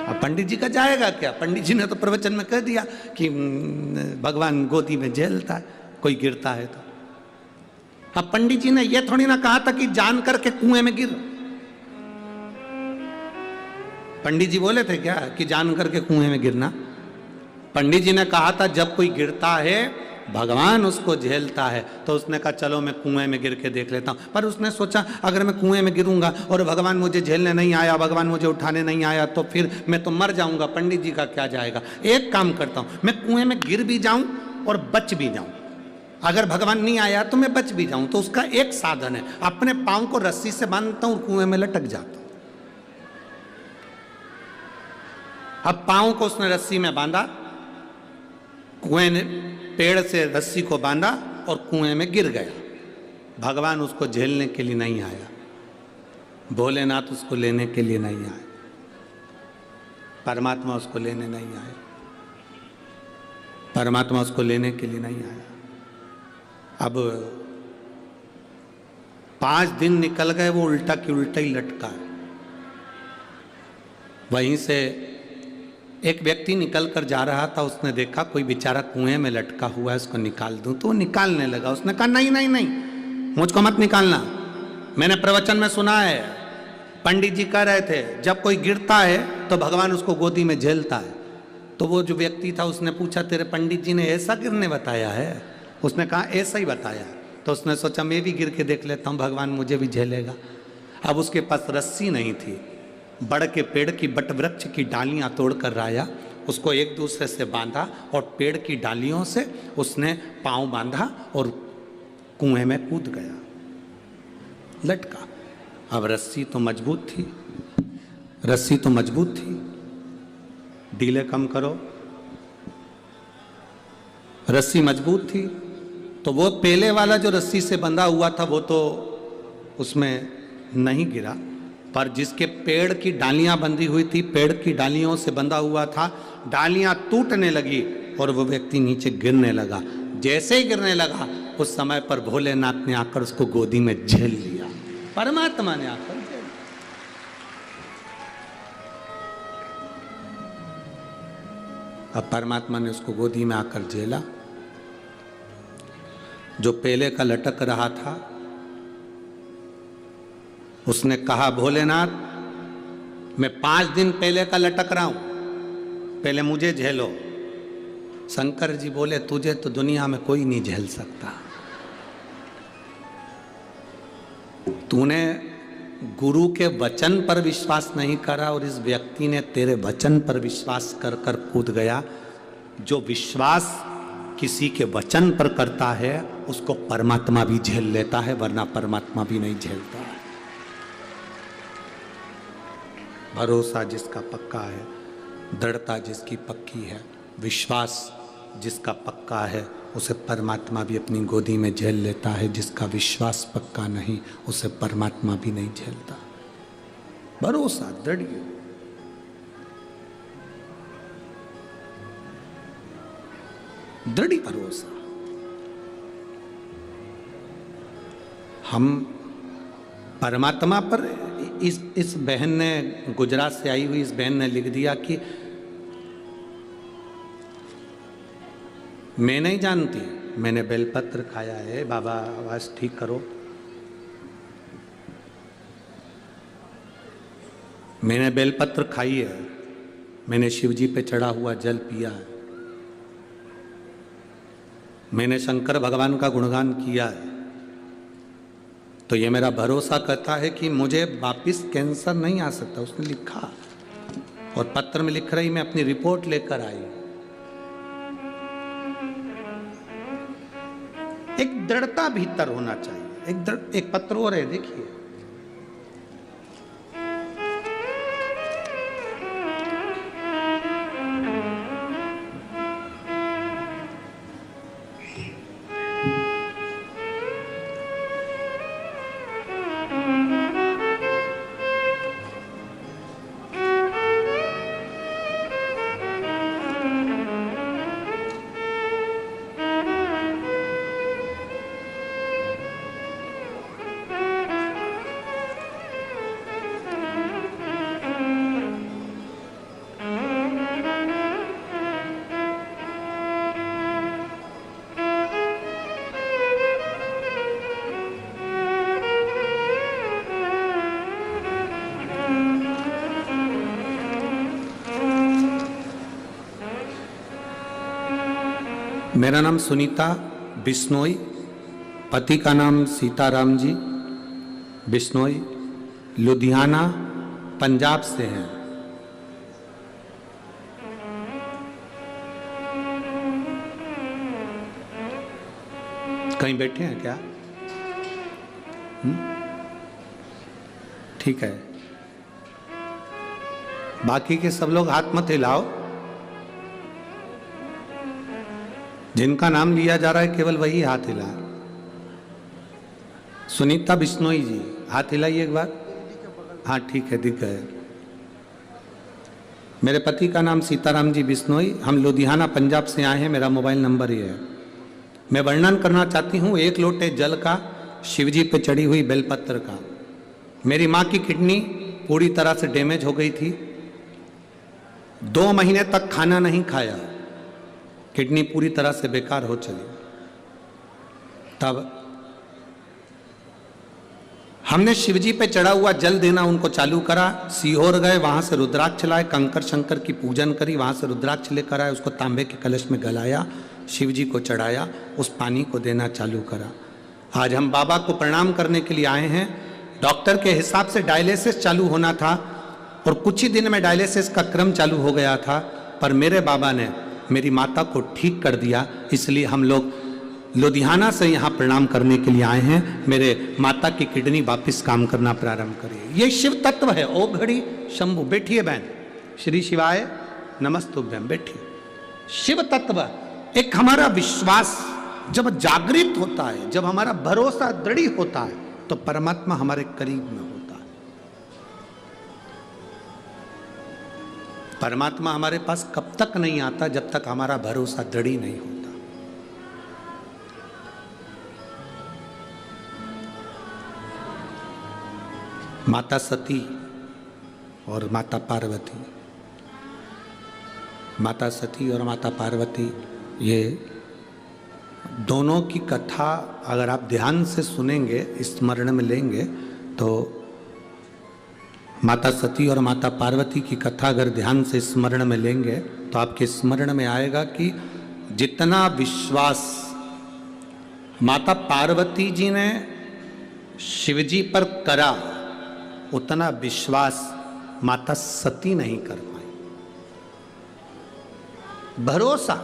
अब पंडित जी का जाएगा क्या? पंडित जी ने तो प्रवचन में कह दिया कि भगवान गोदी में झेलता है कोई गिरता है तो। अब पंडित जी ने यह थोड़ी ना कहा था कि जान करके कुएं में गिर। पंडित जी बोले थे क्या कि जान करके कुएं में गिरना? पंडित जी ने कहा था जब कोई गिरता है भगवान उसको झेलता है। तो उसने कहा चलो मैं कुएं में गिर के देख लेता हूं। पर उसने सोचा अगर मैं कुएं में गिरूंगा और भगवान मुझे झेलने नहीं आया, भगवान मुझे उठाने नहीं आया तो फिर मैं तो मर जाऊंगा, पंडित जी का क्या जाएगा। एक काम करता हूं, मैं कुएं में गिर भी जाऊं और बच भी जाऊं। अगर भगवान नहीं आया तो मैं बच भी जाऊं। तो उसका एक साधन है, अपने पांव को रस्सी से बांधता हूं, कुएं में लटक जाता हूं। अब पांव को उसने रस्सी में बांधा, कुएं ने पेड़ से रस्सी को बांधा और कुएं में गिर गया। भगवान उसको झेलने के लिए नहीं आया, भोलेनाथ उसको लेने के लिए नहीं आए, परमात्मा उसको लेने नहीं आया, परमात्मा उसको लेने के लिए नहीं आया। अब 5 दिन निकल गए, वो उल्टा की उल्टा ही लटका है। वहीं से एक व्यक्ति निकल कर जा रहा था, उसने देखा कोई बेचारा कुएं में लटका हुआ है, उसको निकाल दूं। तो वो निकालने लगा। उसने कहा नहीं नहीं नहीं, मुझको मत निकालना। मैंने प्रवचन में सुना है, पंडित जी कह रहे थे जब कोई गिरता है तो भगवान उसको गोदी में झेलता है। तो वो जो व्यक्ति था उसने पूछा तेरे पंडित जी ने ऐसा गिरने बताया है? उसने कहा ऐसा ही बताया। तो उसने सोचा मैं भी गिर के देख लेता हूँ, भगवान मुझे भी झेलेगा। अब उसके पास रस्सी नहीं थी, बड़ के पेड़ की बट वृक्ष की डालियां तोड़कर लाया, उसको एक दूसरे से बांधा और पेड़ की डालियों से उसने पांव बांधा और कुएं में कूद गया, लटका। अब रस्सी तो मजबूत थी, रस्सी तो मजबूत थी, ढीले कम करो, रस्सी मजबूत थी। तो वो पहले वाला जो रस्सी से बंधा हुआ था वो तो उसमें नहीं गिरा, पर जिसके पेड़ की डालियां बंधी हुई थी, पेड़ की डालियों से बंधा हुआ था, डालियां टूटने लगी और वो व्यक्ति नीचे गिरने लगा। जैसे ही गिरने लगा उस समय पर भोलेनाथ ने आकर उसको गोदी में झेल लिया, परमात्मा ने आकर झेल लिया। अब परमात्मा ने उसको गोदी में आकर झेला। जो पहले का लटक रहा था उसने कहा, भोलेनाथ मैं 5 दिन पहले का लटक रहा हूं, पहले मुझे झेलो। शंकर जी बोले, तुझे तो दुनिया में कोई नहीं झेल सकता। तूने गुरु के वचन पर विश्वास नहीं करा और इस व्यक्ति ने तेरे वचन पर विश्वास कर कर कूद गया। जो विश्वास किसी के वचन पर करता है उसको परमात्मा भी झेल लेता है, वरना परमात्मा भी नहीं झेलता है। भरोसा जिसका पक्का है, दृढ़ता जिसकी पक्की है, विश्वास जिसका पक्का है, उसे परमात्मा भी अपनी गोदी में झेल लेता है। जिसका विश्वास पक्का नहीं उसे परमात्मा भी नहीं झेलता। भरोसा दृढ़, दृढ़ भरोसा। हम परमात्मा पर, इस बहन ने, गुजरात से आई हुई इस बहन ने लिख दिया कि मैं नहीं जानती, मैंने बेलपत्र खाया है, बाबा आवाज ठीक करो, मैंने बेलपत्र खाई है, मैंने शिवजी पे चढ़ा हुआ जल पिया है, मैंने शंकर भगवान का गुणगान किया है, तो ये मेरा भरोसा कहता है कि मुझे वापिस कैंसर नहीं आ सकता। उसने लिखा और पत्र में लिख रही, मैं अपनी रिपोर्ट लेकर आई। एक दृढ़ता भीतर होना चाहिए। एक पत्र और है, देखिए, मेरा नाम सुनीता बिश्नोई, पति का नाम सीताराम जी बिश्नोई, लुधियाना पंजाब से हैं। कहीं बैठे हैं क्या? ठीक है, बाकी के सब लोग हाथ मत हिलाओ। जिनका नाम लिया जा रहा है केवल वही हाथ हिला। सुनीता बिश्नोई जी, हाथ हिलाइए एक बार। हाँ ठीक है, दिख गए। मेरे पति का नाम सीताराम जी बिश्नोई, हम लुधियाना पंजाब से आए हैं। मेरा मोबाइल नंबर ये है। मैं वर्णन करना चाहती हूँ 1 लोटे जल का, शिवजी पे चढ़ी हुई बेलपत्र का। मेरी माँ की किडनी पूरी तरह से डैमेज हो गई थी, 2 महीने तक खाना नहीं खाया, किडनी पूरी तरह से बेकार हो चली। तब हमने शिवजी पे चढ़ा हुआ जल देना उनको चालू करा। सीहोर गए, वहां से रुद्राक्ष लाए, कंकर शंकर की पूजन करी, वहां से रुद्राक्ष लेकर आए, उसको तांबे के कलश में गलाया, शिवजी को चढ़ाया, उस पानी को देना चालू करा। आज हम बाबा को प्रणाम करने के लिए आए हैं। डॉक्टर के हिसाब से डायलिसिस चालू होना था और कुछ ही दिन में डायलिसिस का क्रम चालू हो गया था, पर मेरे बाबा ने मेरी माता को ठीक कर दिया। इसलिए हम लोग लुधियाना से यहाँ प्रणाम करने के लिए आए हैं। मेरे माता की किडनी वापस काम करना प्रारंभ करिए। ये शिव तत्व है। ओ घड़ी शंभु, बैठिए बहन। श्री शिवाय नमस्तुभ्यम, बैठिए। शिव तत्व एक हमारा विश्वास जब जागृत होता है, जब हमारा भरोसा दृढ़ होता है, तो परमात्मा हमारे करीब में होता है। परमात्मा हमारे पास कब तक नहीं आता? जब तक हमारा भरोसा दृढ़ नहीं होता। माता सती और माता पार्वती, माता सती और माता पार्वती, ये दोनों की कथा अगर आप ध्यान से सुनेंगे, स्मरण में लेंगे, तो माता सती और माता पार्वती की कथा अगर ध्यान से स्मरण में लेंगे तो आपके स्मरण में आएगा कि जितना विश्वास माता पार्वती जी ने शिवजी पर करा, उतना विश्वास माता सती नहीं कर पाई। भरोसा,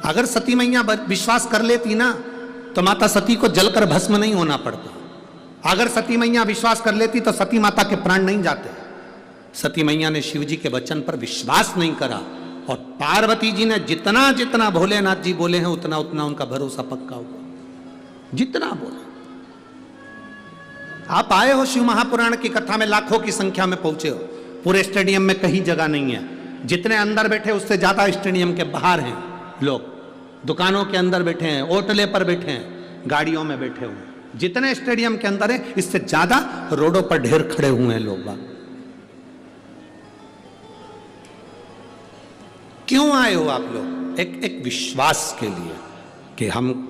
अगर सती मैया विश्वास कर लेती ना, तो माता सती को जलकर भस्म नहीं होना पड़ता। अगर सती मैया विश्वास कर लेती तो सती माता के प्राण नहीं जाते। सती मैया ने शिवजी के वचन पर विश्वास नहीं करा, और पार्वती जी ने जितना जितना भोलेनाथ जी बोले हैं, उतना उतना उनका भरोसा पक्का हुआ। जितना बोले। आप आए हो शिव महापुराण की कथा में, लाखों की संख्या में पहुंचे हो। पूरे स्टेडियम में कहीं जगह नहीं है। जितने अंदर बैठे उससे ज्यादा स्टेडियम के बाहर हैं लोग। दुकानों के अंदर बैठे हैं, ओटले पर बैठे हैं, गाड़ियों में बैठे हुए हैं। जितने स्टेडियम के अंदर है, इससे ज्यादा रोडों पर ढेर खड़े हुए हैं लोग बाग। क्यों आए हो आप लोग? एक विश्वास के लिए कि हम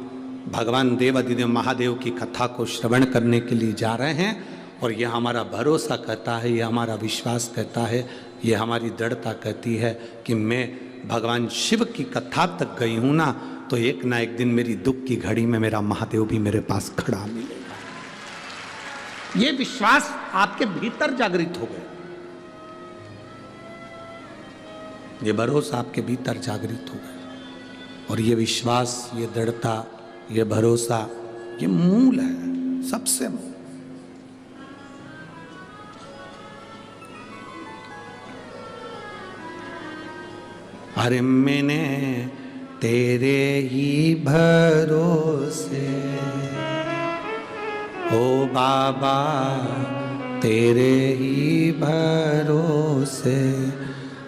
भगवान देव अधिदेव महादेव की कथा को श्रवण करने के लिए जा रहे हैं, और यह हमारा भरोसा कहता है, यह हमारा विश्वास कहता है, यह हमारी दृढ़ता कहती है कि मैं भगवान शिव की कथा तक गई हूं ना, तो एक ना एक दिन मेरी दुख की घड़ी में मेरा महादेव भी मेरे पास खड़ा मिलेगा। यह विश्वास आपके भीतर जागृत हो गया। यह भरोसा आपके भीतर जागृत हो गया, और यह विश्वास, यह दृढ़ता, यह भरोसा, यह मूल है, सबसे मूल। अरे मैंने तेरे ही भरोसे, ओ बाबा तेरे ही भरोसे,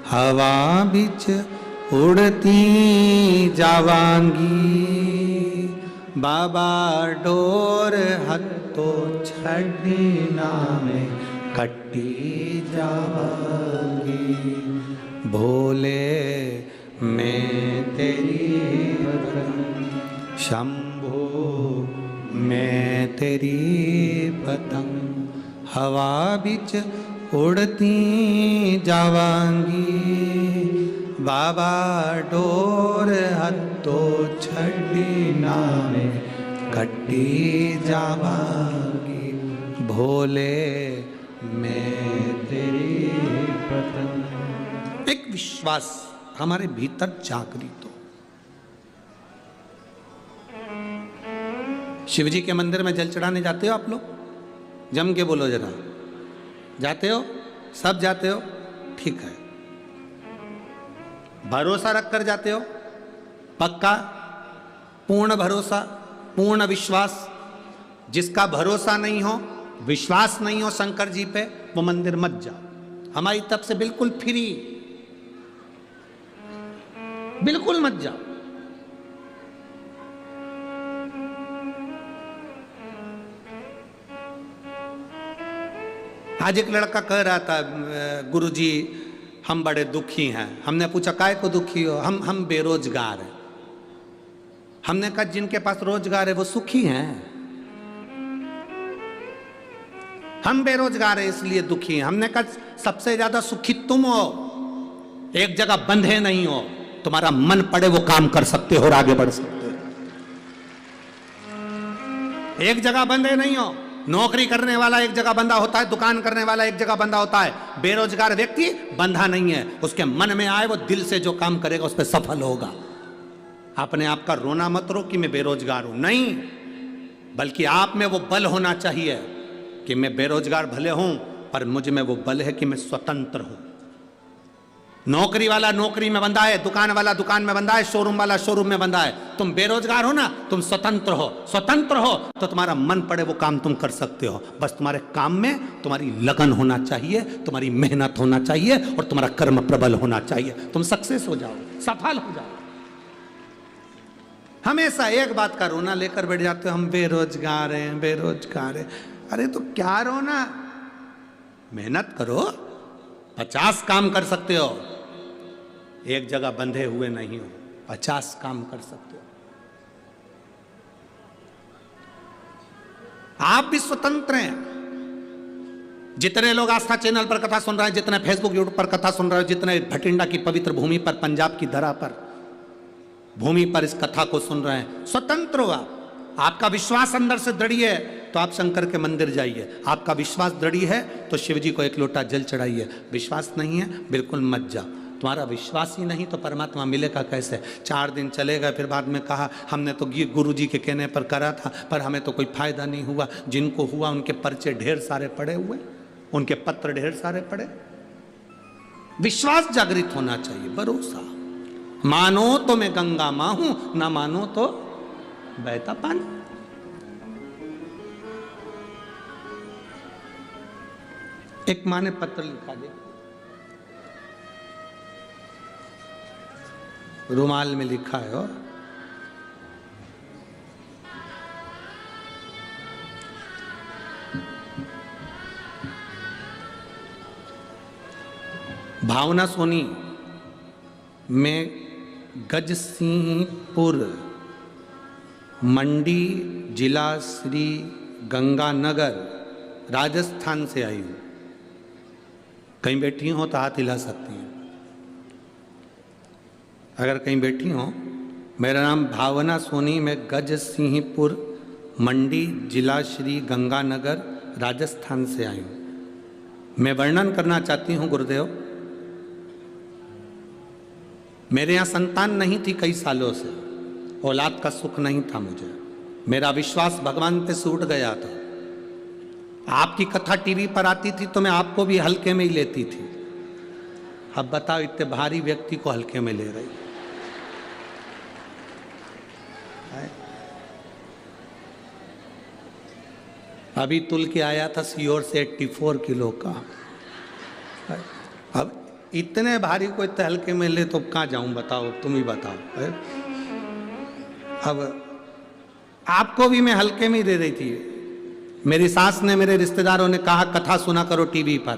हवा बिच उड़ती जावांगी, बाबा डोर हत्तो छड़ना में कट्टी जावांगी, भोले मैं तेरी पतंग, शंभो मैं तेरी पतंग, हवा बिच उड़ती जावांगी, बाबा डोर हत्तो छड़ी नामे कट्टी जावांगी, भोले मैं तेरी पतंग। एक विश्वास हमारे भीतर जागृत हो। शिव जी के मंदिर में जल चढ़ाने जाते हो आप लोग? जम के बोलो जरा, जाते हो? सब जाते हो? ठीक है। भरोसा रख कर जाते हो? पक्का? पूर्ण भरोसा, पूर्ण विश्वास। जिसका भरोसा नहीं हो, विश्वास नहीं हो शंकर जी पे, वो मंदिर मत जाओ। हमारी तरफ से बिल्कुल फ्री, बिल्कुल मत जाओ। आज एक लड़का कह रहा था, गुरुजी हम बड़े दुखी हैं। हमने पूछा काहे को दुखी हो? हम बेरोजगार हैं। हमने कहा जिनके पास रोजगार है वो सुखी हैं, हम बेरोजगार हैं इसलिए दुखी हैं। हमने कहा सबसे ज्यादा सुखी तुम हो, एक जगह बंधे नहीं हो, तुम्हारा मन पड़े वो काम कर सकते हो और आगे बढ़ सकते हो। एक जगह बंधे नहीं हो। नौकरी करने वाला एक जगह बंधा होता है, दुकान करने वाला एक जगह बंधा होता है। बेरोजगार व्यक्ति बंधा नहीं है, उसके मन में आए वो दिल से जो काम करेगा उस पर सफल होगा। अपने आप का रोना मत रो कि मैं बेरोजगार हूं, नहीं, बल्कि आप में वो बल होना चाहिए कि मैं बेरोजगार भले हूं पर मुझ में वो बल है कि मैं स्वतंत्र हूं। नौकरी वाला नौकरी में बंधा है, दुकान वाला दुकान में बंधा है, शोरूम वाला शोरूम में बंधा है। तुम बेरोजगार हो ना, तुम स्वतंत्र हो। स्वतंत्र हो तो तुम्हारा मन पड़े वो काम तुम कर सकते हो। बस तुम्हारे काम में तुम्हारी लगन होना चाहिए, तुम्हारी मेहनत होना चाहिए और तुम्हारा कर्म प्रबल होना चाहिए। तुम सक्सेस हो जाओ, सफल हो जाओ। हमेशा एक बात का रोना लेकर बैठ जाते हो, हम बेरोजगार हैं, बेरोजगार हैं। अरे तो क्या रोना, मेहनत करो, 50 काम कर सकते हो। एक जगह बंधे हुए नहीं हो, 50 काम कर सकते हो। आप भी स्वतंत्र हैं। जितने लोग आस्था चैनल पर कथा सुन रहे हैं, जितने फेसबुक यूट्यूब पर कथा सुन रहे हो, जितने भटिंडा की पवित्र भूमि पर, पंजाब की धरा पर, भूमि पर इस कथा को सुन रहे हैं, स्वतंत्र हो आप। आपका विश्वास अंदर से दृढ़ है तो आप शंकर के मंदिर जाइए। आपका विश्वास दृढ़ है तो शिव जी को एक लोटा जल चढ़ाइए। विश्वास नहीं है बिल्कुल मत जाओ। तुम्हारा विश्वास ही नहीं तो परमात्मा मिलेगा कैसे? 4 दिन चलेगा, फिर बाद में कहा हमने तो गुरु जी के कहने पर करा था पर हमें तो कोई फायदा नहीं हुआ। जिनको हुआ उनके पर्चे ढेर सारे पड़े हुए, उनके पत्र ढेर सारे पड़े। विश्वास जागृत होना चाहिए, भरोसा। मानो तो मैं गंगा मां हूं, ना मानो तो बहता पानी। एक माँ ने पत्र लिखा दिया, रुमाल में लिखा है और भावना सोनी में गजसिंहपुर मंडी जिला श्री गंगानगर राजस्थान से आई हूँ। कहीं बैठी हो तो हाथ हिला सकती हैं अगर कहीं बैठी हो। मेरा नाम भावना सोनी, मैं गजसिंहपुर मंडी जिला श्री गंगानगर राजस्थान से आई हूँ। मैं वर्णन करना चाहती हूँ गुरुदेव, मेरे यहाँ संतान नहीं थी कई सालों से, औलाद का सुख नहीं था मुझे। मेरा विश्वास भगवान पे से उठ गया था। आपकी कथा टीवी पर आती थी तो मैं आपको भी हल्के में ही लेती थी। अब बताओ इतने भारी व्यक्ति को हल्के में ले रही। अभी तुल के आया था सीहोर से 84 किलो का। अब इतने भारी को इतने हल्के में ले तो कहाँ जाऊं बताओ, तुम ही बताओ। अब आपको भी मैं हल्के में ही दे रही थी। मेरी सास ने, मेरे रिश्तेदारों ने कहा कथा सुना करो टीवी पर,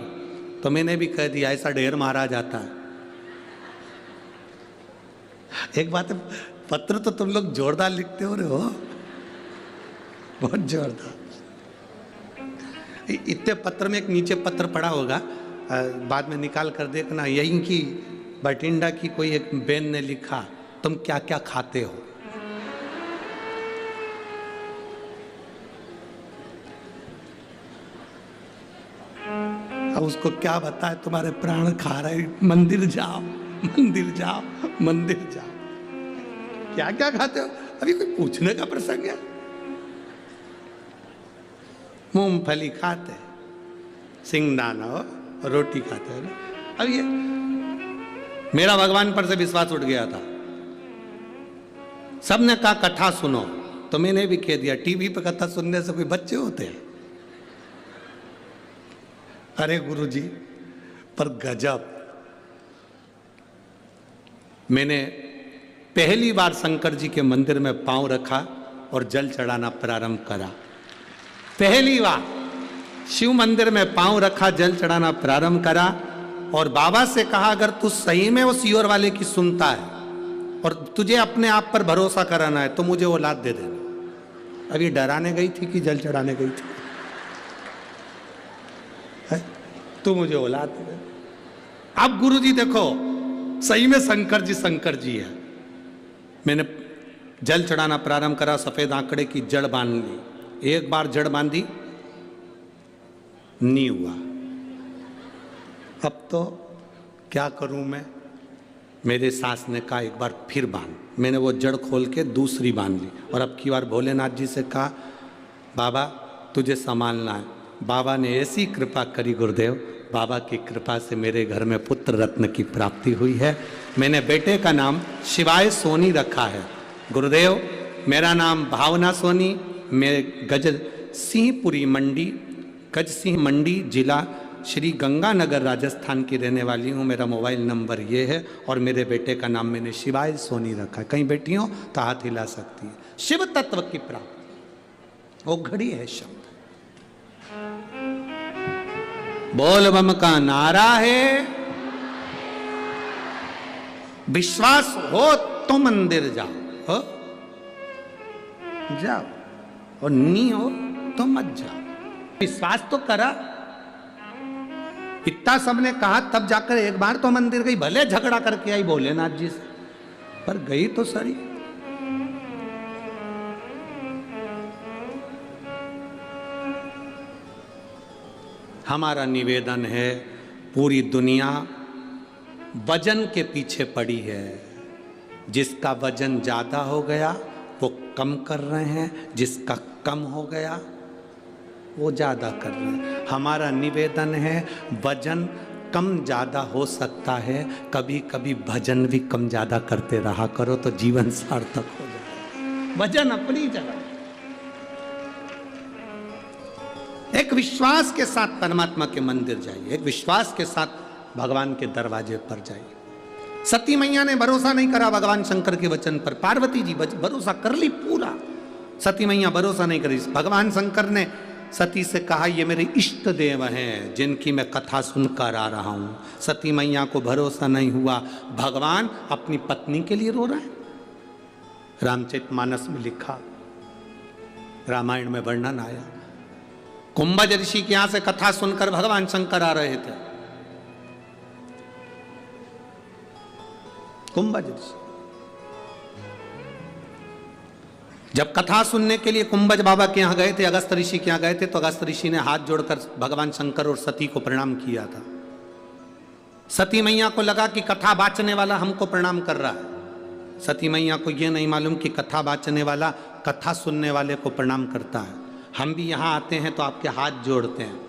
तो मैंने भी कह दिया ऐसा ढेर मारा जाता है। एक बात है, पत्र तो तुम लोग जोरदार लिखते हो रहे हो, बहुत जोरदार। इतने पत्र में एक नीचे पत्र पड़ा होगा, बाद में निकाल कर देखना। यहीं की बठिंडा की कोई एक बहन ने लिखा, तुम क्या क्या खाते हो। अब उसको क्या बताए, तुम्हारे प्राण खा रहे, मंदिर जाओ, मंदिर जाओ, मंदिर जाओ। क्या क्या खाते हो, अभी कोई पूछने का प्रसंग है? मूंगफली खाते, सिंगदाना हो, रोटी खाते हो। अब ये मेरा भगवान पर से विश्वास उठ गया था। सबने कहा कथा सुनो, तो मैंने भी कह दिया टीवी पर कथा सुनने से कोई बच्चे होते हैं? अरे गुरुजी, पर गजब। मैंने पहली बार शंकर जी के मंदिर में पांव रखा और जल चढ़ाना प्रारंभ करा। पहली बार शिव मंदिर में पांव रखा, जल चढ़ाना प्रारंभ करा और बाबा से कहा अगर तू सही में वो सीहोर वाले की सुनता है और तुझे अपने आप पर भरोसा कराना है तो मुझे औलाद दे देना। अभी डराने गई थी कि जल चढ़ाने गई थी? तू मुझे औलाद दे दे। अब गुरुजी देखो, सही में शंकर जी है। मैंने जल चढ़ाना प्रारंभ करा, सफेद आंकड़े की जड़ बांध ली एक बार जड़ बांधी, नहीं हुआ। अब तो क्या करूं मैं? मेरे सास ने कहा एक बार फिर बांध। मैंने वो जड़ खोल के दूसरी बांध ली और अब की बार भोलेनाथ जी से कहा बाबा तुझे संभालना है। बाबा ने ऐसी कृपा करी गुरुदेव, बाबा की कृपा से मेरे घर में पुत्र रत्न की प्राप्ति हुई है। मैंने बेटे का नाम शिवाय सोनी रखा है। गुरुदेव मेरा नाम भावना सोनी, मैं गज सिंहपुरी मंडी, गज सिंह मंडी जिला श्री गंगानगर राजस्थान की रहने वाली हूँ। मेरा मोबाइल नंबर ये है और मेरे बेटे का नाम मैंने शिवाय सोनी रखा है। कहीं बैठी हो तो हाथ हिला सकती है। शिव तत्व की प्राप्ति वो घड़ी है शब्द। बोल बम का नारा है, विश्वास हो तो मंदिर जाओ, हो जाओ, और नहीं हो तो मत जाओ। विश्वास तो करा, इतना सबने कहा तब जाकर एक बार तो मंदिर गई, भले झगड़ा करके आई भोलेनाथ जी से, पर गई तो सही। हमारा निवेदन है, पूरी दुनिया वजन के पीछे पड़ी है। जिसका वजन ज्यादा हो गया वो कम कर रहे हैं, जिसका कम हो गया वो ज्यादा कर रहे हैं। हमारा निवेदन है वजन कम ज्यादा हो सकता है, कभी कभी भजन भी कम ज्यादा करते रहा करो तो जीवन सार्थक हो जाए। वजन अपनी जगह, एक विश्वास के साथ परमात्मा के मंदिर जाइए, एक विश्वास के साथ भगवान के दरवाजे पर जाइए। सती मैया ने भरोसा नहीं करा भगवान शंकर के वचन पर, पार्वती जी भरोसा कर ली पूरा, सती मैया भरोसा नहीं करी। भगवान शंकर ने सती से कहा ये मेरे इष्ट देव हैं जिनकी मैं कथा सुनकर आ रहा हूं। सती मैया को भरोसा नहीं हुआ, भगवान अपनी पत्नी के लिए रो रहे हैं। रामचरितमानस में लिखा, रामायण में वर्णन आया, कुंभज ऋषि के यहां से कथा सुनकर भगवान शंकर आ रहे थे। कुंभज ऋषि जब कथा सुनने के लिए कुंभज बाबा के यहां गए थे, अगस्त ऋषि के यहां गए थे, तो अगस्त ऋषि ने हाथ जोड़कर भगवान शंकर और सती को प्रणाम किया था। सती मैया को लगा कि कथा बाचने वाला हमको प्रणाम कर रहा है। सती मैया को यह नहीं मालूम कि कथा बाचने वाला कथा सुनने वाले को प्रणाम करता है। हम भी यहां आते हैं तो आपके हाथ जोड़ते हैं।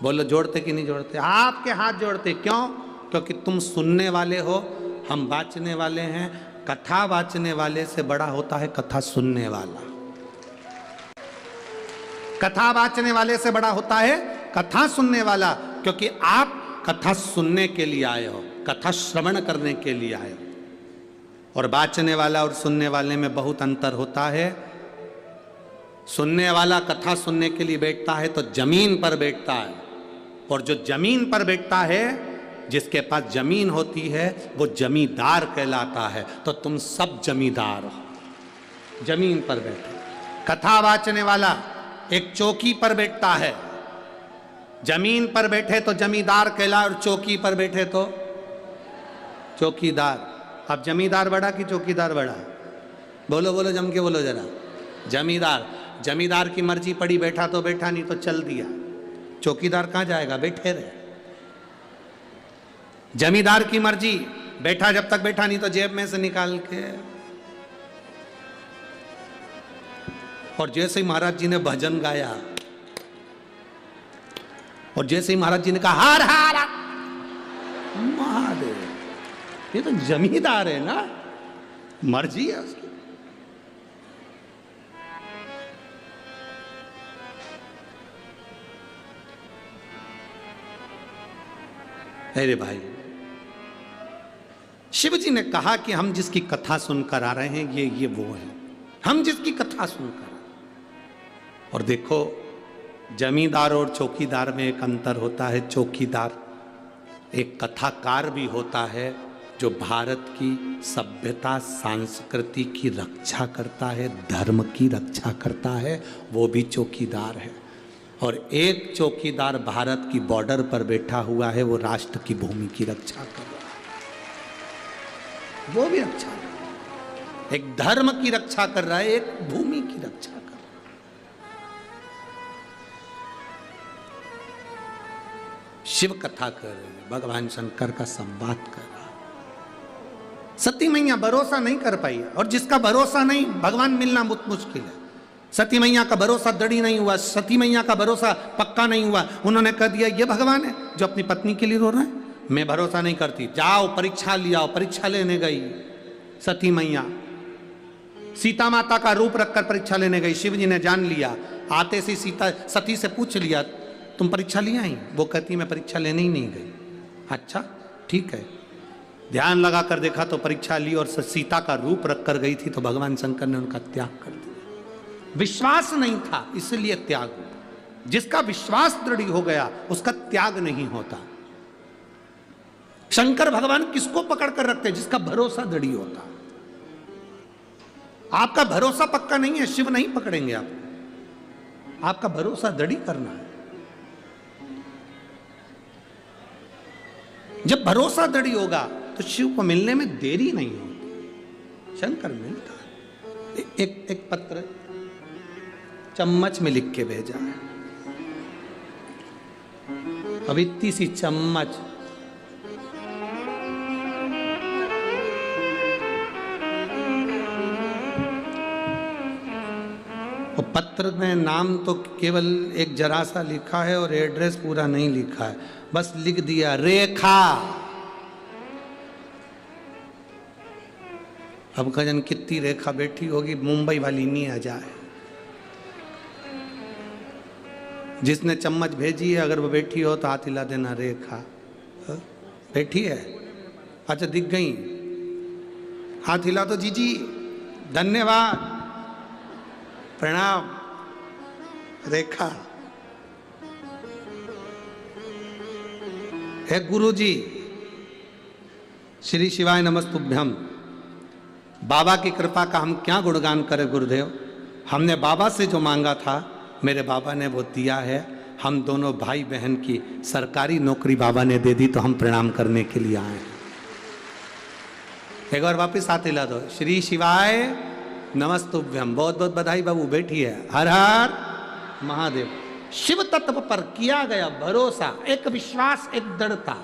बोलो जोड़ते कि नहीं जोड़ते? आपके हाथ जोड़ते। क्यों? क्योंकि तुम सुनने वाले हो, हम बाचने वाले हैं। कथा बाचने वाले से बड़ा होता है कथा सुनने वाला। कथा बाचने वाले से बड़ा होता है कथा सुनने वाला, क्योंकि आप कथा सुनने के लिए आए हो, कथा श्रवण करने के लिए आए हो। और बाचने वाला और सुनने वाले में बहुत अंतर होता है। सुनने वाला कथा सुनने के लिए बैठता है तो जमीन पर बैठता है, और जो जमीन पर बैठता है, जिसके पास जमीन होती है, वो जमींदार कहलाता है। तो तुम सब जमींदार हो, जमीन पर बैठे। कथा वाचने वाला एक चौकी पर बैठता है, जमीन पर बैठे तो जमींदार कहला, और चौकी पर बैठे तो चौकीदार। अब जमींदार बड़ा कि चौकीदार बड़ा? बोलो बोलो, जम के बोलो जरा। जमींदार। जमींदार की मर्जी पड़ी, बैठा तो बैठा, नहीं तो चल दिया। चौकीदार कहाँ जाएगा? बैठे रहे। जमींदार की मर्जी, बैठा जब तक बैठा, नहीं तो जेब में से निकाल के। और जैसे ही महाराज जी ने भजन गाया, और जैसे ही महाराज जी ने कहा हार हार महादेव, ये तो जमींदार है ना, मर्जी है उसकी। अरे भाई, शिव जी ने कहा कि हम जिसकी कथा सुनकर आ रहे हैं, ये वो है, हम जिसकी कथा सुनकर। और देखो, जमींदार और चौकीदार में एक अंतर होता है। चौकीदार एक कथाकार भी होता है जो भारत की सभ्यता संस्कृति की रक्षा करता है, धर्म की रक्षा करता है, वो भी चौकीदार है। और एक चौकीदार भारत की बॉर्डर पर बैठा हुआ है, वो राष्ट्र की भूमि की रक्षा कर रहा है, वो भी रक्षा कर रहा है। एक धर्म की रक्षा कर रहा है, एक भूमि की रक्षा कर रहा है। शिव कथा कर रही है, भगवान शंकर का संवाद कर रहा। सती मैया भरोसा नहीं कर पाई, और जिसका भरोसा नहीं, भगवान मिलना बहुत मुश्किल है। सती मैया का भरोसा दृढ़ नहीं हुआ, सती मैया का भरोसा पक्का नहीं हुआ। उन्होंने कह दिया ये भगवान है जो अपनी पत्नी के लिए रो रहा है, मैं भरोसा नहीं करती, जाओ परीक्षा लियाओ। परीक्षा लेने गई सती मैया, सीता माता का रूप रखकर परीक्षा लेने गई। शिव जी ने जान लिया, आते से सीता सती से पूछ लिया तुम परीक्षा लिए आई? वो कहती मैं परीक्षा लेने ही नहीं गई। अच्छा ठीक है, ध्यान लगा कर देखा तो परीक्षा ली और सीता का रूप रखकर गई थी, तो भगवान शंकर ने उनका त्याग कर दिया। विश्वास नहीं था इसलिए त्याग। जिसका विश्वास दृढ़ हो गया उसका त्याग नहीं होता। शंकर भगवान किसको पकड़ कर रखते? जिसका भरोसा दृढ़ होता। आपका भरोसा पक्का नहीं है, शिव नहीं पकड़ेंगे आपको। आपका भरोसा दृढ़ करना है। जब भरोसा दृढ़ होगा तो शिव को मिलने में देरी नहीं होती, शंकर मिलता है। एक पत्र चम्मच में लिख के भेजा है। अब इतनी सी चम्मच, और पत्र में नाम तो केवल एक जरा सा लिखा है और एड्रेस पूरा नहीं लिखा है, बस लिख दिया रेखा। अब खजन कितनी रेखा बैठी होगी, मुंबई वाली नहीं आ जाए। जिसने चम्मच भेजी है अगर वो बैठी हो तो हाथ हिला देना, रेखा बैठी है। अच्छा दिख गई, हाथ हिला दो। जीजी धन्यवाद, प्रणाम। रेखा है गुरुजी, श्री शिवाय नमस्तुभ्यम। बाबा की कृपा का हम क्या गुणगान करें गुरुदेव। हमने बाबा से जो मांगा था मेरे बाबा ने वो दिया है। हम दोनों भाई बहन की सरकारी नौकरी बाबा ने दे दी, तो हम प्रणाम करने के लिए आए। एक बार वापस हाथ हिला दो, श्री शिवाय नमस्तुभ्यम। बहुत बहुत बधाई बाबू, बैठी है। हर हर महादेव। शिव तत्व पर किया गया भरोसा, एक विश्वास, एक दृढ़ता।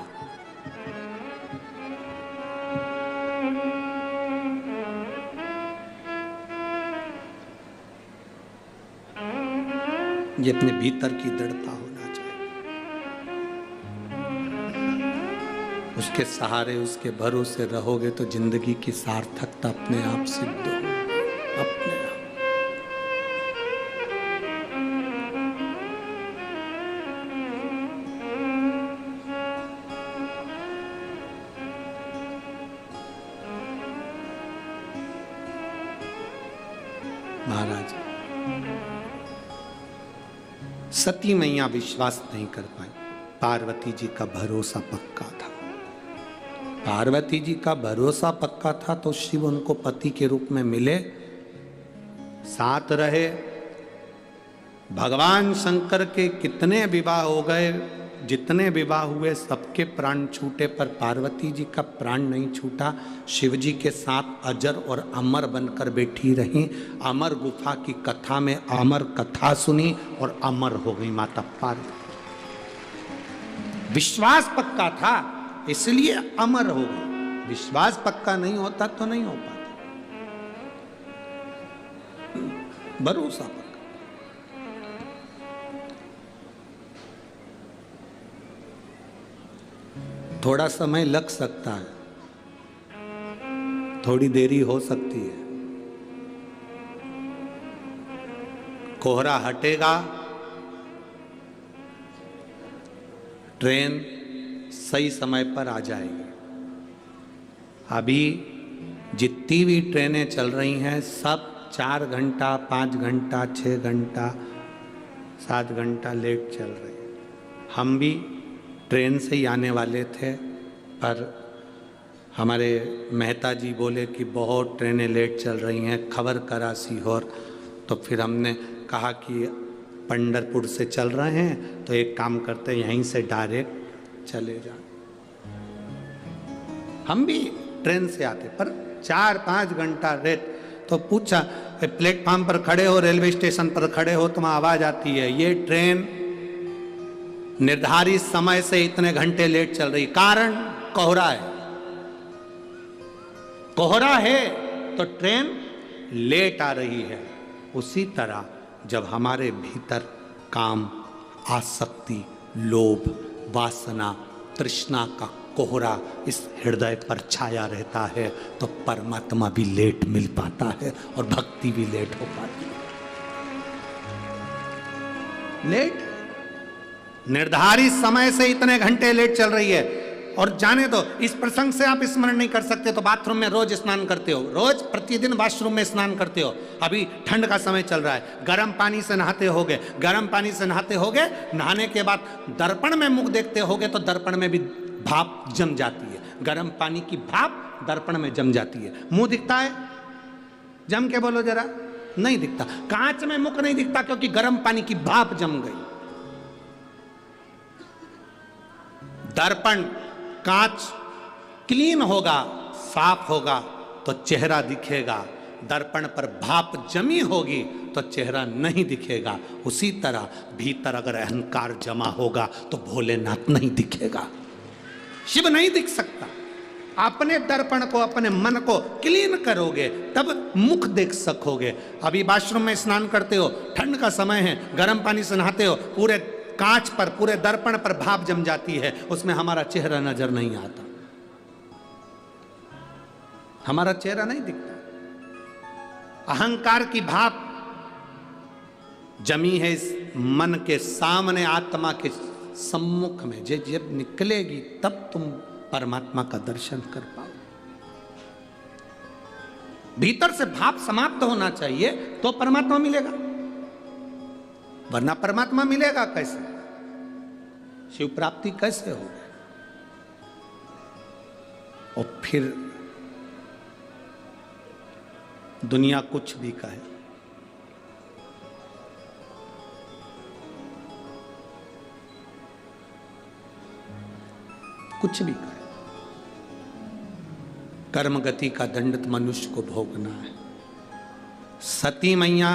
ये अपने भीतर की दृढ़ता होना चाहिए। उसके सहारे, उसके भरोसे रहोगे तो जिंदगी की सार्थकता अपने आप सिद्ध हो, अपने आप। महाराज सती मैया विश्वास नहीं कर पाई, पार्वती जी का भरोसा पक्का था। पार्वती जी का भरोसा पक्का था तो शिव उनको पति के रूप में मिले, साथ रहे। भगवान शंकर के कितने विवाह हो गए, जितने विवाह हुए सबके प्राण छूटे, पर पार्वती जी का प्राण नहीं छूटा। शिव जी के साथ अजर और अमर बनकर बैठी रहीं। अमर गुफा की कथा में अमर कथा सुनी और अमर हो गई माता पार्वती। विश्वास पक्का था इसलिए अमर हो गई। विश्वास पक्का नहीं होता तो नहीं हो पाता। भरोसा पक्का। थोड़ा समय लग सकता है, थोड़ी देरी हो सकती है। कोहरा हटेगा, ट्रेन सही समय पर आ जाएगी। अभी जितनी भी ट्रेनें चल रही हैं सब 4 घंटा, 5 घंटा, 6 घंटा, 7 घंटा लेट चल रही है। हम भी ट्रेन से ही आने वाले थे, पर हमारे मेहता जी बोले कि बहुत ट्रेनें लेट चल रही हैं, खबर करा सीहोर। तो फिर हमने कहा कि पंढरपुर से चल रहे हैं तो एक काम करते हैं यहीं से डायरेक्ट चले जाएं। हम भी ट्रेन से आते, पर 4-5 घंटा लेट। तो पूछा प्लेटफार्म पर खड़े हो, रेलवे स्टेशन पर खड़े हो, तो वहाँ आवाज़ आती है ये ट्रेन निर्धारित समय से इतने घंटे लेट चल रही, कारण कोहरा है। कोहरा है तो ट्रेन लेट आ रही है। उसी तरह जब हमारे भीतर काम, आसक्ति, लोभ, वासना, तृष्णा का कोहरा इस हृदय पर छाया रहता है तो परमात्मा भी लेट मिल पाता है और भक्ति भी लेट हो पाती है। लेट, निर्धारित समय से इतने घंटे लेट चल रही है। और जाने दो, इस प्रसंग से आप स्मरण नहीं कर सकते तो बाथरूम में रोज स्नान करते हो, रोज प्रतिदिन वॉशरूम में स्नान करते हो। अभी ठंड का समय चल रहा है, गर्म पानी से नहाते होगे, गर्म पानी से नहाते होगे, नहाने के बाद दर्पण में मुख देखते होगे तो दर्पण में भी भाप जम जाती है। गर्म पानी की भाप दर्पण में जम जाती है। मुंह दिखता है? जम के बोलो जरा। नहीं दिखता। कांच में मुख नहीं दिखता क्योंकि गर्म पानी की भाप जम गई। दर्पण, कांच क्लीन होगा, साफ होगा तो चेहरा दिखेगा। दर्पण पर भाप जमी होगी तो चेहरा नहीं दिखेगा। उसी तरह भीतर अगर अहंकार जमा होगा तो भोलेनाथ नहीं दिखेगा, शिव नहीं दिख सकता। अपने दर्पण को, अपने मन को क्लीन करोगे तब मुख देख सकोगे। अभी वॉशरूम में स्नान करते हो, ठंड का समय है, गर्म पानी से नहाते हो, पूरे कांच पर, पूरे दर्पण पर भाप जम जाती है, उसमें हमारा चेहरा नजर नहीं आता, हमारा चेहरा नहीं दिखता। अहंकार की भाप जमी है इस मन के सामने, आत्मा के सम्मुख में। जब निकलेगी तब तुम परमात्मा का दर्शन कर पाओ। भीतर से भाप समाप्त होना चाहिए तो परमात्मा मिलेगा, वरना परमात्मा मिलेगा कैसे? शिव प्राप्ति कैसे होगी? और फिर दुनिया कुछ भी कहे, कुछ भी कहे, कर्म गति का दंड मनुष्य को भोगना है। सती मैया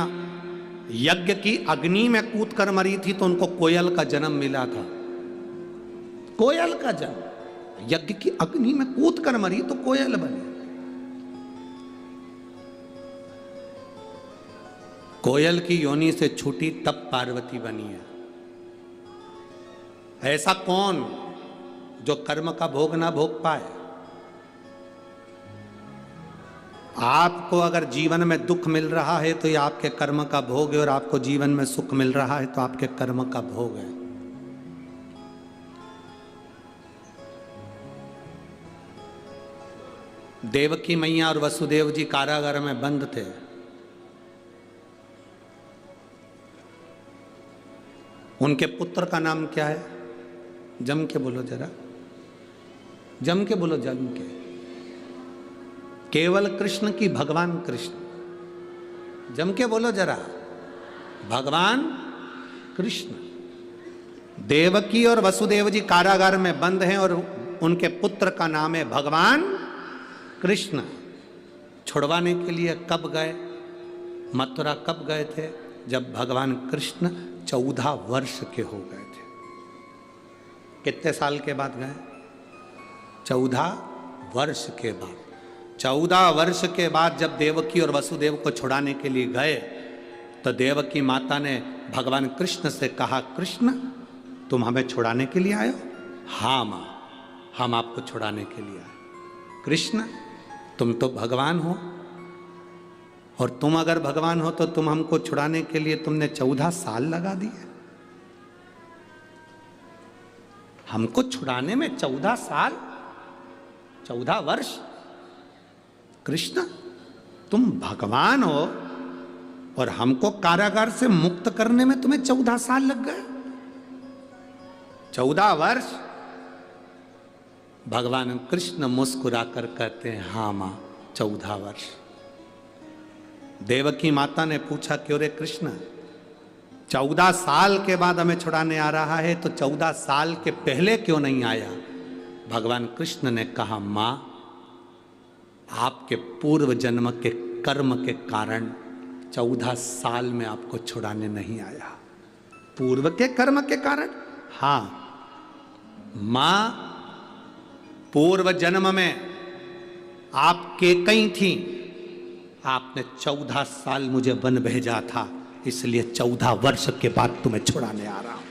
यज्ञ की अग्नि में कूद कर मरी थी तो उनको कोयल का जन्म मिला था। कोयल का जन्म, यज्ञ की अग्नि में कूद कर मरी तो कोयल बनी। कोयल की योनि से छूटी तब पार्वती बनी है। ऐसा कौन जो कर्म का भोग ना भोग पाए? आपको अगर जीवन में दुख मिल रहा है तो ये आपके कर्म का भोग है, और आपको जीवन में सुख मिल रहा है तो आपके कर्म का भोग है। देवकी मैया और वसुदेव जी कारागार में बंद थे। उनके पुत्र का नाम क्या है? जम के बोलो जरा, जम के बोलो, जम के। केवल कृष्ण की भगवान कृष्ण, जम के बोलो जरा, भगवान कृष्ण। देवकी और वसुदेव जी कारागार में बंद हैं और उनके पुत्र का नाम है भगवान कृष्ण। छुड़वाने के लिए कब गए? मथुरा कब गए थे? जब भगवान कृष्ण 14 वर्ष के हो गए थे। कितने साल के बाद गए? 14 वर्ष के बाद। 14 वर्ष के बाद जब देवकी और वसुदेव को छुड़ाने के लिए गए तो देवकी माता ने भगवान कृष्ण से कहा, कृष्ण तुम हमें छुड़ाने के लिए आए हो? हाँ माँ, हम आपको छुड़ाने के लिए आए। कृष्ण तुम तो भगवान हो, और तुम अगर भगवान हो तो तुम हमको छुड़ाने के लिए तुमने 14 साल लगा दिए। हमको छुड़ाने में 14 साल, 14 वर्ष। कृष्ण तुम भगवान हो और हमको कारागार से मुक्त करने में तुम्हें 14 साल लग गए? 14 वर्ष। भगवान कृष्ण मुस्कुराकर कहते हैं, हाँ मां 14 वर्ष। देवकी माता ने पूछा, क्यों रे कृष्ण, 14 साल के बाद हमें छुड़ाने आ रहा है तो 14 साल के पहले क्यों नहीं आया? भगवान कृष्ण ने कहा, मां आपके पूर्व जन्म के कर्म के कारण 14 साल में आपको छुड़ाने नहीं आया। पूर्व के कर्म के कारण? हाँ, मां पूर्व जन्म में आप केकई थी, आपने 14 साल मुझे वन भेजा था, इसलिए 14 वर्ष के बाद तुम्हें छुड़ाने आ रहा हूं।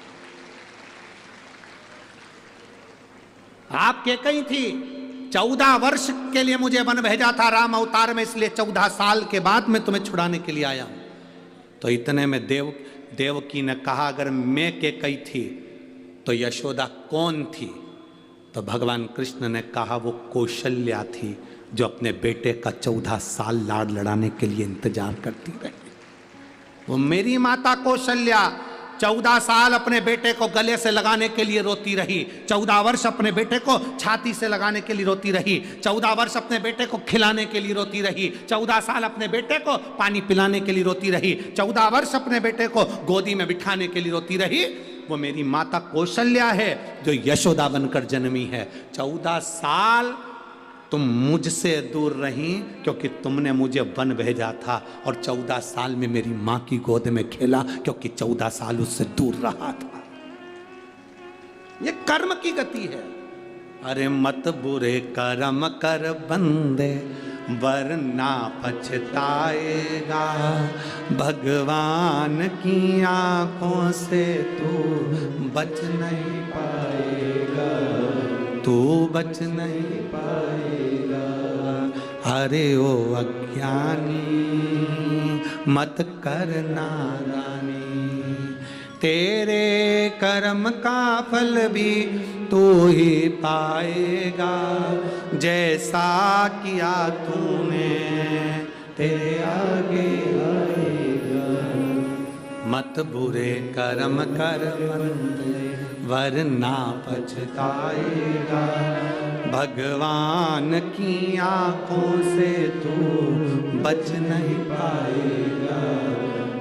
आप केकई थी, 14 वर्ष के लिए मुझे वन भेजा था राम अवतार में, इसलिए 14 साल के बाद मैं तुम्हें छुड़ाने के लिए आया हूं। तो इतने में देवकी ने कहा, अगर मैं केकई थी तो यशोदा कौन थी? तो भगवान कृष्ण ने कहा, वो कौशल्या थी, जो अपने बेटे का 14 साल लाड लड़ाने के लिए इंतजार करती रही। वो मेरी माता कौशल्या 14 साल अपने बेटे को गले से लगाने के लिए रोती रही, 14 वर्ष अपने बेटे को छाती से लगाने के लिए रोती रही, 14 वर्ष अपने बेटे को खिलाने के लिए रोती रही, 14 साल अपने बेटे को पानी पिलाने के लिए रोती रही, 14 वर्ष अपने बेटे को गोदी में बिठाने के लिए रोती रही। वो मेरी माता कौशल्या है, जो यशोदा बनकर जन्मी है। 14 साल तुम मुझसे दूर रही, क्योंकि तुमने मुझे वन भेजा था, और 14 साल में मेरी मां की गोद में खेला, क्योंकि 14 साल उससे दूर रहा था। ये कर्म की गति है। अरे मत बुरे कर्म कर बंदे, वरना पछताएगा, भगवान की आंखों से तू बच नहीं पाएगा, तू बच नहीं पाएगा। अरे ओ अज्ञानी, मत कर नादानी, तेरे कर्म का फल भी तू ही पाएगा, जैसा किया तूने तेरे आगे आएगा। मत बुरे कर्म कर बंदे, वरना पछताएगा, भगवान की आंखों से तू बच नहीं पाएगा,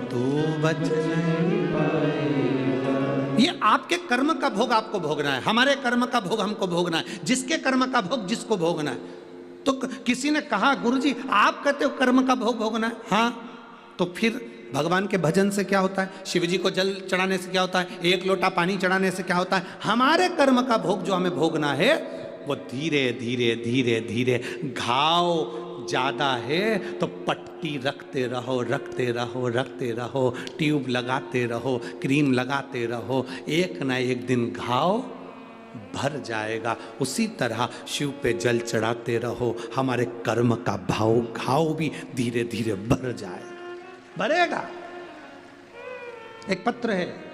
तू बच नहीं पाएगा। ये आपके कर्म का भोग आपको भोगना है, हमारे कर्म का भोग हमको भोगना है, जिसके कर्म का भोग जिसको भोगना है। तो किसी ने कहा, गुरुजी आप कहते हो कर्म का भोग भोगना है, हाँ, तो फिर भगवान के भजन से क्या होता है? शिव जी को जल चढ़ाने से क्या होता है? एक लोटा पानी चढ़ाने से क्या होता है? हमारे कर्म का भोग जो हमें भोगना है, वो धीरे धीरे धीरे धीरे, घाव ज्यादा है तो पट्टी रखते रहो, रखते रहो, रखते रहो, ट्यूब लगाते रहो, क्रीम लगाते रहो, एक ना एक दिन घाव भर जाएगा। उसी तरह शिव पे जल चढ़ाते रहो, हमारे कर्म का घाव भी धीरे धीरे भर जाएगा, भरेगा। एक पत्र है,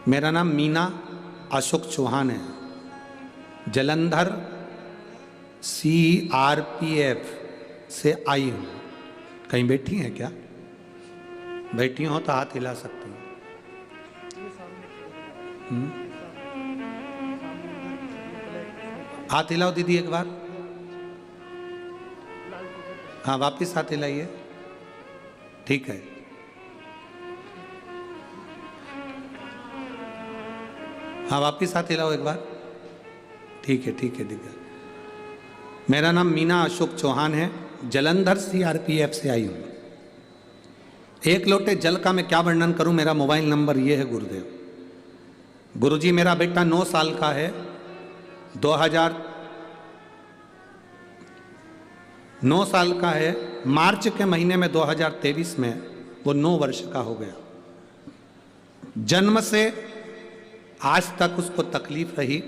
मेरा नाम मीना अशोक चौहान है, जलंधर CRPF से आई हूँ। कहीं बैठी हैं क्या? बैठी हो तो हाथ हिला सकती हैं। हाथ हिलाओ दीदी एक बार। हाँ, वापिस हाथ हिलाइए। ठीक है, हाँ वापिस हाथ हिलाओ एक बार। ठीक है, ठीक है, दिखा। मेरा नाम मीना अशोक चौहान है, जलंधर CRPF से आई हूँ। एक लोटे जल का मैं क्या वर्णन करूं, मेरा मोबाइल नंबर ये है गुरुदेव। गुरुजी मेरा बेटा 9 साल का है, 9 साल का है, मार्च के महीने में 2023 में वो 9 वर्ष का हो गया। जन्म से आज तक उसको तकलीफ रही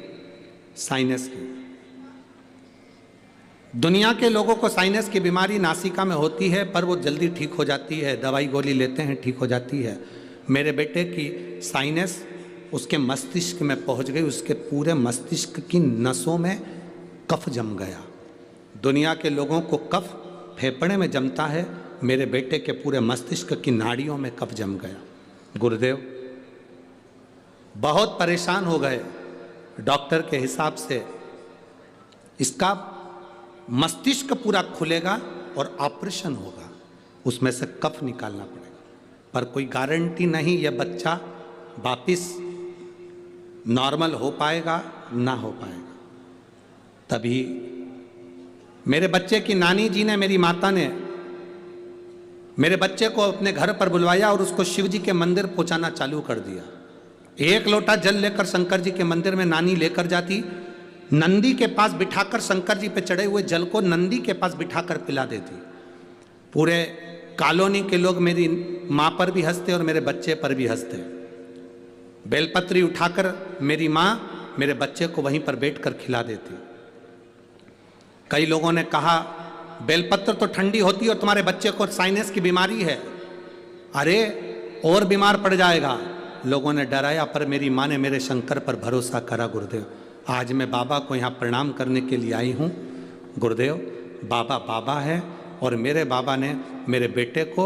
साइनस की। दुनिया के लोगों को साइनस की बीमारी नासिका में होती है, पर वो जल्दी ठीक हो जाती है, दवाई गोली लेते हैं ठीक हो जाती है। मेरे बेटे की साइनस उसके मस्तिष्क में पहुंच गई, उसके पूरे मस्तिष्क की नसों में कफ जम गया। दुनिया के लोगों को कफ फेफड़े में जमता है, मेरे बेटे के पूरे मस्तिष्क की नाड़ियों में कफ जम गया। गुरुदेव बहुत परेशान हो गए। डॉक्टर के हिसाब से इसका मस्तिष्क पूरा खुलेगा और ऑपरेशन होगा, उसमें से कफ निकालना पड़ेगा, पर कोई गारंटी नहीं यह बच्चा वापिस नॉर्मल हो पाएगा ना हो पाएगा। तभी मेरे बच्चे की नानी जी ने, मेरी माता ने मेरे बच्चे को अपने घर पर बुलवाया और उसको शिव जी के मंदिर पहुंचाना चालू कर दिया। एक लोटा जल लेकर शंकर जी के मंदिर में नानी लेकर जाती, नंदी के पास बिठाकर शंकर जी पे चढ़े हुए जल को नंदी के पास बिठाकर पिला देती। पूरे कॉलोनी के लोग मेरी माँ पर भी हंसते और मेरे बच्चे पर भी हंसते। बेलपत्री उठाकर मेरी माँ मेरे बच्चे को वहीं पर बैठकर खिला देती। कई लोगों ने कहा बेलपत्र तो ठंडी होती है और तुम्हारे बच्चे को साइनस की बीमारी है, अरे और बीमार पड़ जाएगा। लोगों ने डराया, पर मेरी माँ ने मेरे शंकर पर भरोसा करा। गुरुदेव, आज मैं बाबा को यहाँ प्रणाम करने के लिए आई हूँ। गुरुदेव, बाबा बाबा है और मेरे बाबा ने मेरे बेटे को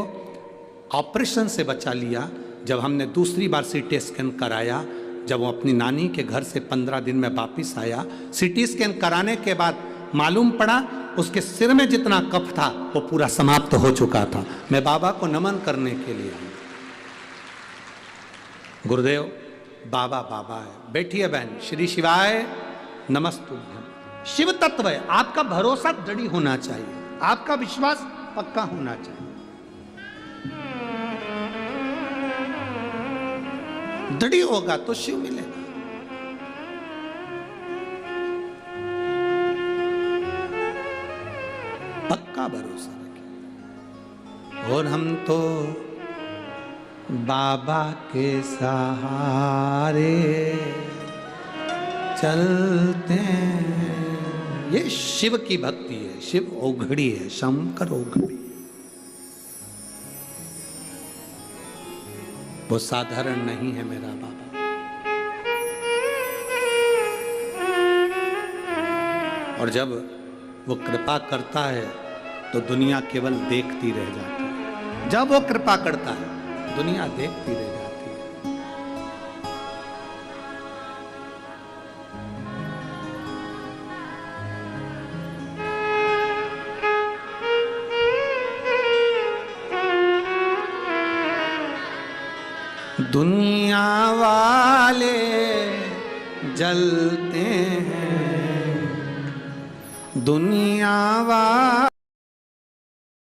ऑपरेशन से बचा लिया। जब हमने दूसरी बार सीटी स्कैन कराया, जब वो अपनी नानी के घर से 15 दिन में वापिस आया, सीटी स्कैन कराने के बाद मालूम पड़ा उसके सिर में जितना कफ था वो पूरा समाप्त हो चुका था। मैं बाबा को नमन करने के लिए आया। गुरुदेव, बाबा बाबा है। बैठिए बहन। श्री शिवाय नमस्तुभ्यम। शिव तत्व है, आपका भरोसा दृढ़ होना चाहिए, आपका विश्वास पक्का होना चाहिए। दृढ़ होगा तो शिव मिलेगा। पक्का भरोसा रखिए। और हम तो बाबा के सहारे चलते हैं। ये शिव की भक्ति है। शिव ओघड़ी है, शंकर ओघड़ी। वो साधारण नहीं है मेरा बाबा। और जब वो कृपा करता है तो दुनिया केवल देखती रह जाती है। जब वो कृपा करता है दुनिया देखती रह जाती है। दुनिया वाले जलते हैं, दुनिया वाले